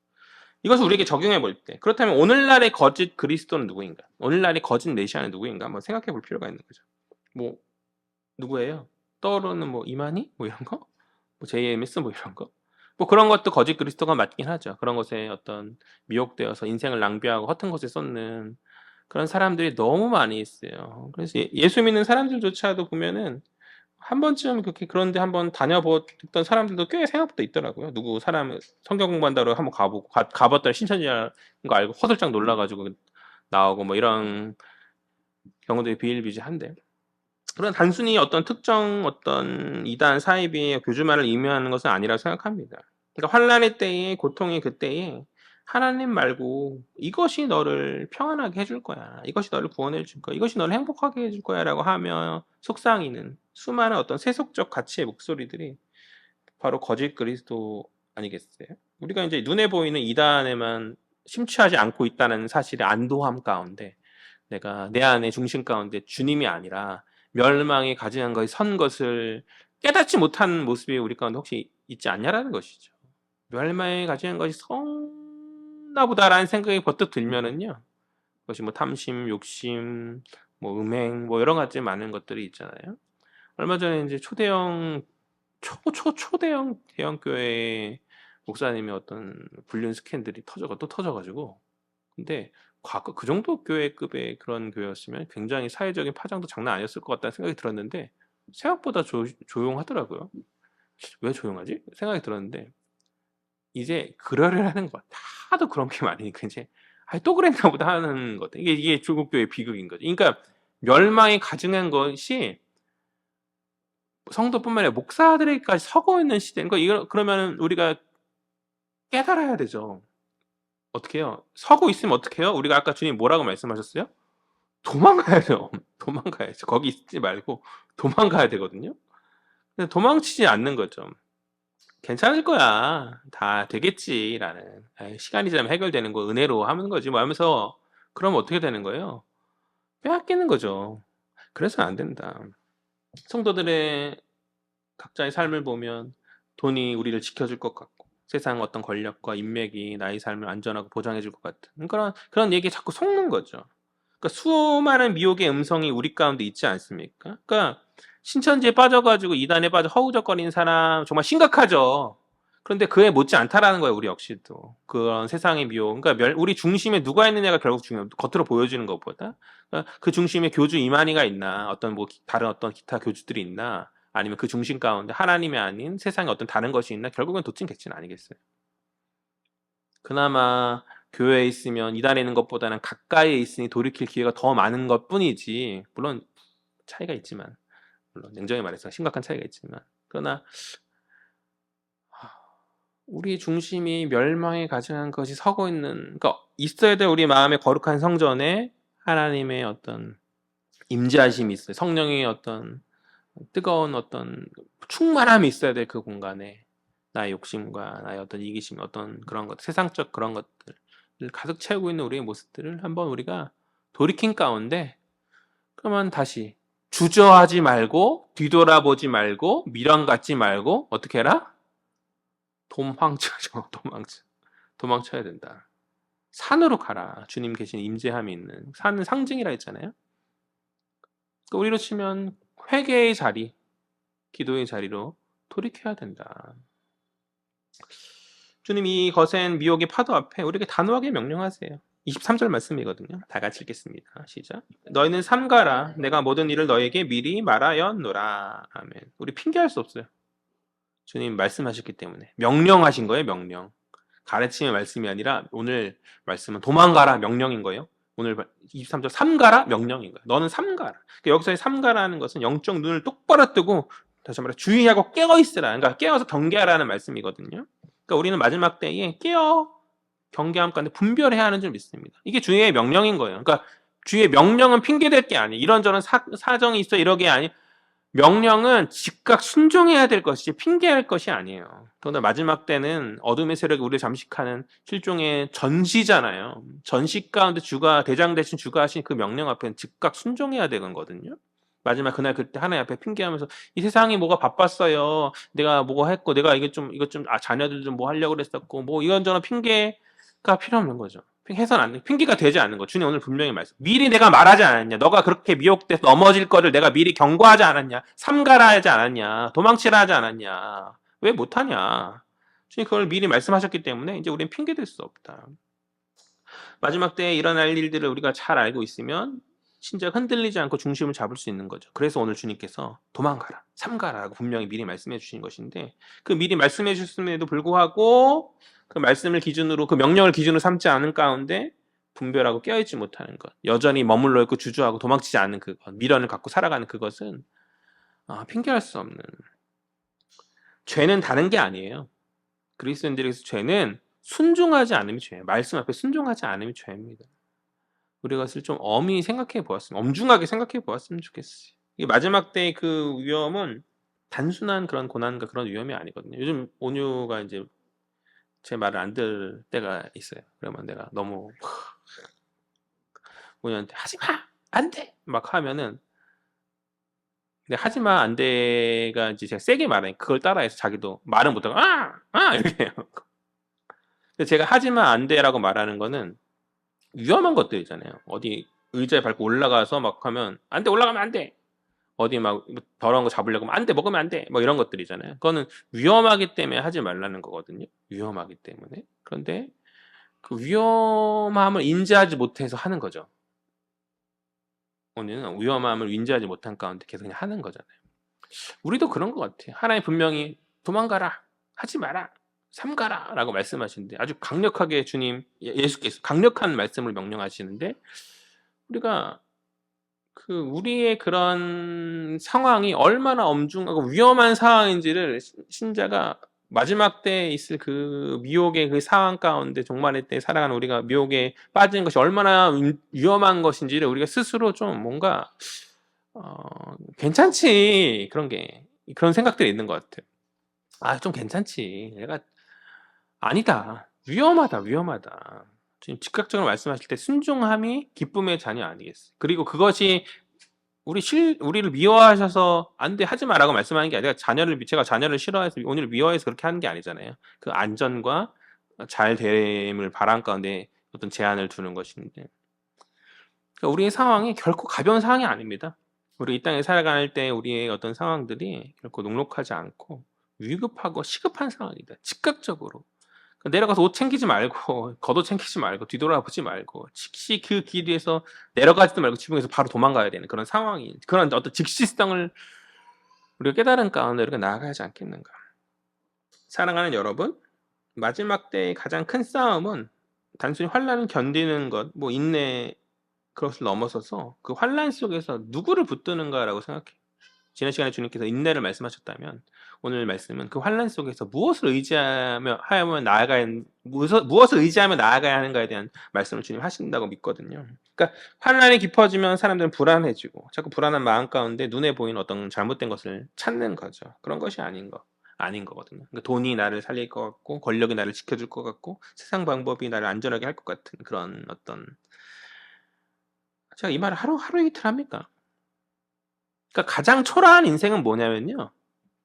이것을 우리에게 적용해 볼 때, 그렇다면 오늘날의 거짓 그리스도는 누구인가? 오늘날의 거짓 메시아는 누구인가? 한번 생각해 볼 필요가 있는 거죠. 뭐 누구예요? 떠오르는 뭐 이만희? 뭐 이런 거? 뭐 JMS 뭐 이런 거? 뭐 그런 것도 거짓 그리스도가 맞긴 하죠. 그런 것에 어떤 미혹되어서 인생을 낭비하고 허튼 것에 쏟는 그런 사람들이 너무 많이 있어요. 그래서 예수 믿는 사람들조차도 보면은 한 번쯤 그런데 한번 다녀봤던 사람들도 꽤 생각보다 있더라고요. 누구 사람 성경 공부한다고 한번 가봤더니 신천지라는 거 알고 허들짝 놀라가지고 나오고 뭐 이런 경우들이 비일비재한데, 그런 단순히 어떤 특정 어떤 이단 사이비의 교주만을 의미하는 것은 아니라고 생각합니다. 그러니까 환란의 때에, 고통의 그때에 하나님 말고 이것이 너를 평안하게 해줄 거야, 이것이 너를 구원해 줄 거야, 이것이 너를 행복하게 해줄 거야 라고 하며 속상이는 수많은 어떤 세속적 가치의 목소리들이 바로 거짓 그리스도 아니겠어요? 우리가 이제 눈에 보이는 이단에만 심취하지 않고 있다는 사실의 안도함 가운데, 내가 내 안의 중심 가운데 주님이 아니라 멸망이 가증한 것이 선 것을 깨닫지 못하는 모습이 우리 가운데 혹시 있지 않냐라는 것이죠. 멸망이 가증한 것이 선나 보다라는 생각이 버뜩 들면은요, 그것이 뭐 탐심, 욕심, 뭐 음행, 뭐 여러 가지 많은 것들이 있잖아요. 얼마 전에 이제 초대형 대형 교회의 목사님의 어떤 불륜 스캔들이 또 터져가지고, 근데 과거 그 정도 교회급의 그런 교회였으면 굉장히 사회적인 파장도 장난 아니었을 것 같다는 생각이 들었는데, 생각보다 조용하더라고요. 왜 조용하지? 생각이 들었는데, 이제 그러려는 것 같아. 하도 그런 게 많으니까 이제 또 그랬나 보다 하는 것. 이게 중국 교회의 비극인 거죠. 그러니까 멸망이 가증한 것이 성도뿐만 아니라 목사들에게까지 서고 있는 시대. 그러니까 그러면 우리가 깨달아야 되죠. 어떻게 해요? 서고 있으면 어떻게 해요? 우리가 아까 주님 뭐라고 말씀하셨어요? 도망가야죠. 도망가야죠. 거기 있지 말고 도망가야 되거든요. 근데 도망치지 않는 거죠. 괜찮을 거야, 다 되겠지라는, 시간이 지나면 해결되는 거 은혜로 하는 거지 뭐 하면서, 그러면 어떻게 되는 거예요? 빼앗기는 거죠. 그래서는 안 된다. 성도들의 각자의 삶을 보면 돈이 우리를 지켜줄 것 같고, 세상 어떤 권력과 인맥이 나의 삶을 안전하고 보장해줄 것 같은 그런 얘기에 자꾸 속는 거죠. 그러니까 수많은 미혹의 음성이 우리 가운데 있지 않습니까? 그러니까 신천지에 빠져가지고 이단에 빠져 허우적거리는 사람 정말 심각하죠. 그런데 그에 못지 않다라는 거예요, 우리 역시도. 그런 세상의 미혹. 그러니까 우리 중심에 누가 있느냐가 결국 중요해요. 겉으로 보여지는 것보다. 그러니까 그 중심에 교주 이만희가 있나, 어떤 뭐 다른 어떤 기타 교주들이 있나, 아니면 그 중심 가운데 하나님이 아닌 세상에 어떤 다른 것이 있나, 결국은 도찐객진 아니겠어요. 그나마 교회에 있으면 이단에 있는 것보다는 가까이에 있으니 돌이킬 기회가 더 많은 것 뿐이지, 물론 차이가 있지만, 물론 냉정히 말해서 심각한 차이가 있지만, 그러나 우리 중심이 멸망에 가증한 것이 서고 있는, 그러니까 있어야 될 우리 마음의 거룩한 성전에 하나님의 어떤 임재하심이 있어요. 성령의 어떤 뜨거운 어떤 충만함이 있어야 될 그 공간에 나의 욕심과 나의 어떤 이기심, 어떤 그런 것, 세상적 그런 것들을 가득 채우고 있는 우리의 모습들을 한번 우리가 돌이킨 가운데, 그러면 다시 주저하지 말고, 뒤돌아보지 말고, 미련 갖지 말고, 어떻게 해라? 도망쳐죠. 도망쳐야 된다. 산으로 가라. 주님 계신 임재함이 있는 산은 상징이라 했잖아요. 그러니까 우리로 치면 회개의 자리, 기도의 자리로 돌이켜야 된다. 주님 이 거센 미혹의 파도 앞에 우리에게 단호하게 명령하세요. 23절 말씀이거든요. 다 같이 읽겠습니다. 시작. 너희는 삼가라. 내가 모든 일을 너에게 미리 말하였노라. 아멘. 우리 핑계할 수 없어요. 주님 말씀하셨기 때문에. 명령하신 거예요. 명령. 가르침의 말씀이 아니라 오늘 말씀은 도망가라 명령인 거예요. 오늘 23절 삼가라 명령인 거예요. 너는 삼가라. 그러니까 여기서의 삼가라는 것은 영적 눈을 똑바로 뜨고, 다시 말해 주의하고 깨어 있으라. 그러니까 깨어서 경계하라는 말씀이거든요. 그러니까 우리는 마지막 때에 깨어 경계함 가운데 분별해야 하는 줄 믿습니다. 이게 주의 명령인 거예요. 그러니까 주의 명령은 핑계될 게 아니에요. 이런저런 사정이 있어 이러게 아니에요. 명령은 즉각 순종해야 될 것이지 핑계할 것이 아니에요. 그러나 마지막 때는 어둠의 세력이 우리를 잠식하는 실종의 전시잖아요. 전시 가운데 대장 대신 주가 하신 그 명령 앞에는 즉각 순종해야 되거든요. 마지막 그날 그때 하나님 앞에 핑계하면서 이 세상이 뭐가 바빴어요. 내가 뭐가 했고, 내가 이것 좀 자녀들 좀 뭐 하려고 그랬었고, 뭐 이런저런 핑계가 필요 없는 거죠. 해서는 안 돼. 핑계가 되지 않는 거. 주님 오늘 분명히 말씀. 미리 내가 말하지 않았냐. 너가 그렇게 미혹돼서 넘어질 거를 내가 미리 경고하지 않았냐. 삼가라 하지 않았냐. 도망치라 하지 않았냐. 왜 못하냐. 주님 그걸 미리 말씀하셨기 때문에 이제 우리는 핑계될 수 없다. 마지막 때에 일어날 일들을 우리가 잘 알고 있으면 진짜 흔들리지 않고 중심을 잡을 수 있는 거죠. 그래서 오늘 주님께서 도망가라, 삼가라고 분명히 미리 말씀해 주신 것인데, 그 미리 말씀해 주셨음에도 불구하고 그 말씀을 기준으로, 그 명령을 기준으로 삼지 않은 가운데 분별하고 깨어있지 못하는 것, 여전히 머물러 있고 주저하고 도망치지 않는 그것, 미련을 갖고 살아가는 그것은 핑계할 수 없는, 죄는 다른 게 아니에요. 그리스도인들에게서 죄는 순종하지 않음이 죄예요. 말씀 앞에 순종하지 않음이 죄입니다. 우리가 그것을 좀 엄히 생각해 보았으면, 엄중하게 생각해 보았으면 좋겠어요. 이 마지막 때의 그 위험은 단순한 그런 고난과 그런 위험이 아니거든요. 요즘 온유가 이제 제 말을 안 들을 때가 있어요. 그러면 내가 너무 온유한테 하지마! 안 돼! 막 하면은, 근데 하지마 안 돼가 이제 제가 세게 말하니까 그걸 따라해서 자기도 말은 못하고 이렇게 해요. 근데 제가 하지마 안 돼라고 말하는 거는 위험한 것들이잖아요. 어디 의자에 밟고 올라가서 막 하면 안 돼, 올라가면 안 돼. 어디 막 더러운 거 잡으려고 하면 안 돼, 먹으면 안 돼. 뭐 이런 것들이잖아요. 그거는 위험하기 때문에 하지 말라는 거거든요. 위험하기 때문에. 그런데 그 위험함을 인지하지 못해서 하는 거죠. 오늘은 위험함을 인지하지 못한 가운데 계속 그냥 하는 거잖아요. 우리도 그런 것 같아요. 하나님 분명히 도망가라, 하지 마라, 삼가라 라고 말씀하시는데, 아주 강력하게 주님, 예수께서 강력한 말씀을 명령하시는데, 우리가 우리의 그런 상황이 얼마나 엄중하고 위험한 상황인지를 신자가 마지막 때에 있을 그 미혹의 그 상황 가운데 종말의 때 살아가는 우리가 미혹에 빠지는 것이 얼마나 위험한 것인지를 우리가 스스로 좀 뭔가 괜찮지, 그런 생각들이 있는 것 같아요. 좀 괜찮지, 내가 아니다, 위험하다. 지금 즉각적으로 말씀하실 때 순종함이 기쁨의 자녀 아니겠어요? 그리고 그것이 우리를 미워하셔서 안 돼, 하지 마라고 말씀하는 게 아니라 제가 자녀를 싫어해서 오늘 미워해서 그렇게 하는 게 아니잖아요. 그 안전과 잘 됨을 바람 가운데 어떤 제한을 두는 것인데, 그러니까 우리의 상황이 결코 가벼운 상황이 아닙니다. 우리 이 땅에 살아갈 때 우리의 어떤 상황들이 결코 녹록하지 않고 위급하고 시급한 상황이다. 즉각적으로 내려가서 옷 챙기지 말고 겉옷 챙기지 말고 뒤돌아보지 말고 즉시 그 길에서 내려가지도 말고 지붕에서 바로 도망가야 되는 그런 상황이, 그런 어떤 즉시성을 우리가 깨달은 가운데 우리가 나아가지 않겠는가. 사랑하는 여러분, 마지막 때의 가장 큰 싸움은 단순히 환란을 견디는 것, 뭐 인내, 그것을 넘어서서 그 환란 속에서 누구를 붙드는가라고 생각해요. 지난 시간에 주님께서 인내를 말씀하셨다면, 오늘 말씀은 그 환란 속에서 무엇을 의지하며 나아가야 하는가에 대한 말씀을 주님 하신다고 믿거든요. 그러니까 환란이 깊어지면 사람들은 불안해지고 자꾸 불안한 마음 가운데 눈에 보이는 어떤 잘못된 것을 찾는 거죠. 그런 것이 아닌 거거든요. 그러니까 돈이 나를 살릴 것 같고, 권력이 나를 지켜줄 것 같고, 세상 방법이 나를 안전하게 할 것 같은 그런 어떤, 제가 이 말을 하루 이틀 합니까? 그러니까 가장 초라한 인생은 뭐냐면요,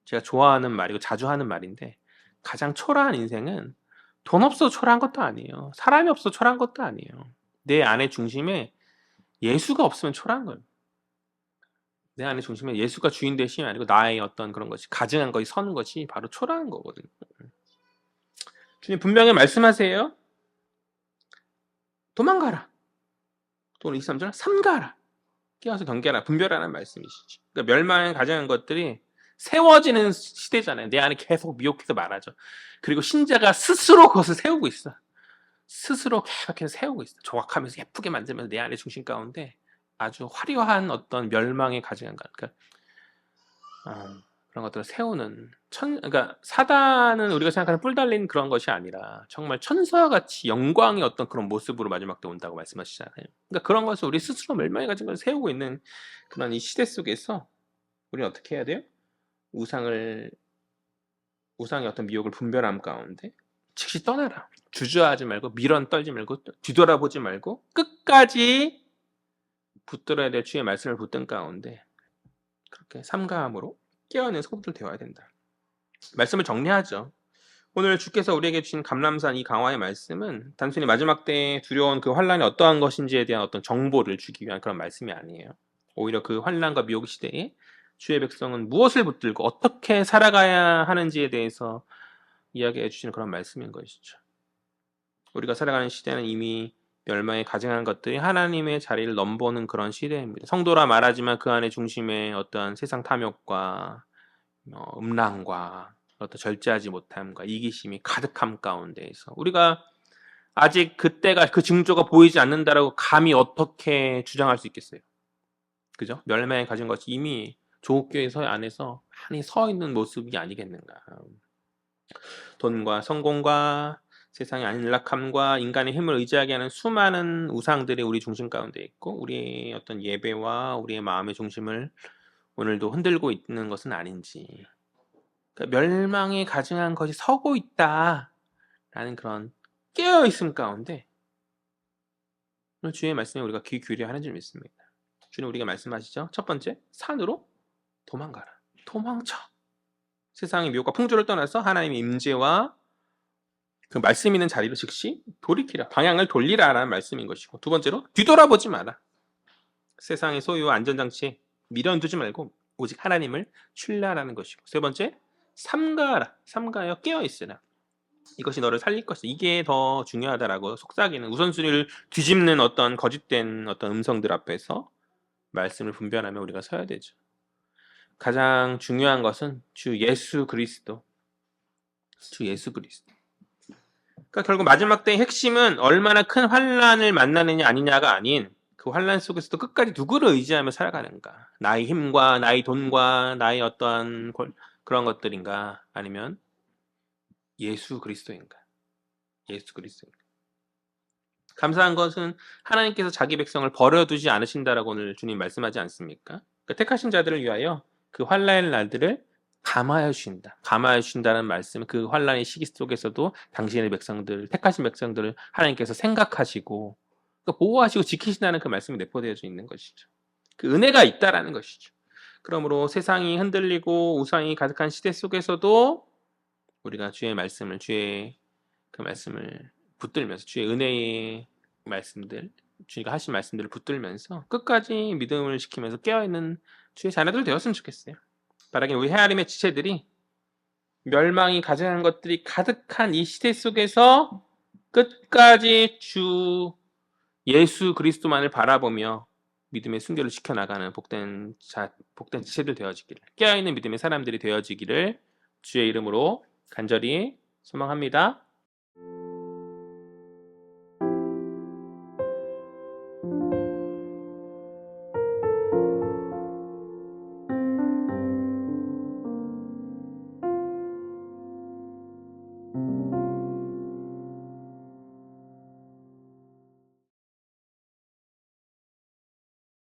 제가 좋아하는 말이고 자주 하는 말인데, 가장 초라한 인생은 돈 없어서 초라한 것도 아니에요. 사람이 없어서 초라한 것도 아니에요. 내 안의 중심에 예수가 없으면 초라한 거예요. 내 안의 중심에 예수가 주인 되심이 아니고 나의 어떤 그런 것이 가증한 것이 서는 것이 바로 초라한 거거든요. 주님 분명히 말씀하세요. 도망가라. 또 23절 삼가라. 끼어서 경계하라. 분별하라는 말씀이시죠. 그러니까 멸망에 가증한 것들이 세워지는 시대잖아요. 내 안에 계속 미혹해서 말하죠. 그리고 신자가 스스로 그것을 세우고 있어. 스스로 계속해서 세우고 있어. 조각하면서 예쁘게 만들면서 내 안의 중심 가운데 아주 화려한 어떤 멸망에 가증한 것. 그러니까 그런 것들을 세우는 그러니까 사단은 우리가 생각하는 뿔 달린 그런 것이 아니라 정말 천사와 같이 영광의 어떤 그런 모습으로 마지막 때 온다고 말씀하시잖아요. 그러니까 그런 것을 우리 스스로 멸망에 가진 것을 세우고 있는 그런 이 시대 속에서 우리는 어떻게 해야 돼요? 우상의 어떤 미혹을 분별함 가운데 즉시 떠나라. 주저하지 말고 미련 떨지 말고 뒤돌아보지 말고 끝까지 붙들어야 될 주의 말씀을 붙든 가운데 그렇게 삼가함으로 깨어있는 성도들 되어야 된다. 말씀을 정리하죠. 오늘 주께서 우리에게 주신 감람산 이 강화의 말씀은 단순히 마지막 때에 두려운 그 환란이 어떠한 것인지에 대한 어떤 정보를 주기 위한 그런 말씀이 아니에요. 오히려 그 환란과 미혹 시대에 주의 백성은 무엇을 붙들고 어떻게 살아가야 하는지에 대해서 이야기해 주시는 그런 말씀인 것이죠. 우리가 살아가는 시대는 이미 멸망에 가증한 것들이 하나님의 자리를 넘보는 그런 시대입니다. 성도라 말하지만 그 안에 중심에 어떠한 세상 탐욕과 음란과 어떤 절제하지 못함과 이기심이 가득함 가운데에서 우리가 아직 그때가 그 징조가 보이지 않는다라고 감히 어떻게 주장할 수 있겠어요? 그죠? 멸망에 가진 것이 이미 조국교회 안에서 많이 서 있는 모습이 아니겠는가. 돈과 성공과 세상의 안락함과 인간의 힘을 의지하게 하는 수많은 우상들이 우리 중심 가운데 있고 우리의 어떤 예배와 우리의 마음의 중심을 오늘도 흔들고 있는 것은 아닌지. 그러니까 멸망에 가증한 것이 서고 있다라는 그런 깨어있음 가운데 오늘 주의 말씀에 우리가 귀 기울여야 하는 줄 믿습니다. 주님 우리가 말씀하시죠. 첫 번째, 산으로 도망가라. 도망쳐. 세상의 미혹과 풍조를 떠나서 하나님의 임재와 그 말씀 있는 자리로 즉시 돌이키라. 방향을 돌리라라는 말씀인 것이고, 두 번째로 뒤돌아보지 마라. 세상의 소유와 안전장치에 미련두지 말고 오직 하나님을 신뢰하라는 것이고, 세 번째, 삼가하라. 삼가하여 깨어있으라. 이것이 너를 살릴 것이다. 이게 더 중요하다라고 속삭이는 우선순위를 뒤집는 어떤 거짓된 어떤 음성들 앞에서 말씀을 분별하며 우리가 서야 되죠. 가장 중요한 것은 주 예수 그리스도. 주 예수 그리스도. 그러니까 결국 마지막 때의 핵심은 얼마나 큰 환란을 만나느냐 아니냐가 아닌 그 환란 속에서도 끝까지 누구를 의지하며 살아가는가. 나의 힘과 나의 돈과 나의 어떠한 그런 것들인가 아니면 예수 그리스도인가. 예수 그리스도인가. 감사한 것은 하나님께서 자기 백성을 버려두지 않으신다라고 오늘 주님 말씀하지 않습니까? 그러니까 택하신 자들을 위하여 그 환란의 날들을 감화해 주신다. 감화해 주신다는 말씀은 그 환란의 시기 속에서도 당신의 백성들, 택하신 백성들을 하나님께서 생각하시고 그러니까 보호하시고 지키신다는 그 말씀이 내포되어져 있는 것이죠. 그 은혜가 있다라는 것이죠. 그러므로 세상이 흔들리고 우상이 가득한 시대 속에서도 우리가 주의 말씀을 주의 그 말씀을 붙들면서 주의 은혜의 말씀들, 주가 하신 말씀들을 붙들면서 끝까지 믿음을 지키면서 깨어있는 주의 자녀들 되었으면 좋겠어요. 바라긴 우리 헤아림의 지체들이 멸망이 가증한 것들이 가득한 이 시대 속에서 끝까지 주 예수 그리스도만을 바라보며 믿음의 순결을 지켜나가는 복된 지체들 되어지기를, 깨어있는 믿음의 사람들이 되어지기를 주의 이름으로 간절히 소망합니다.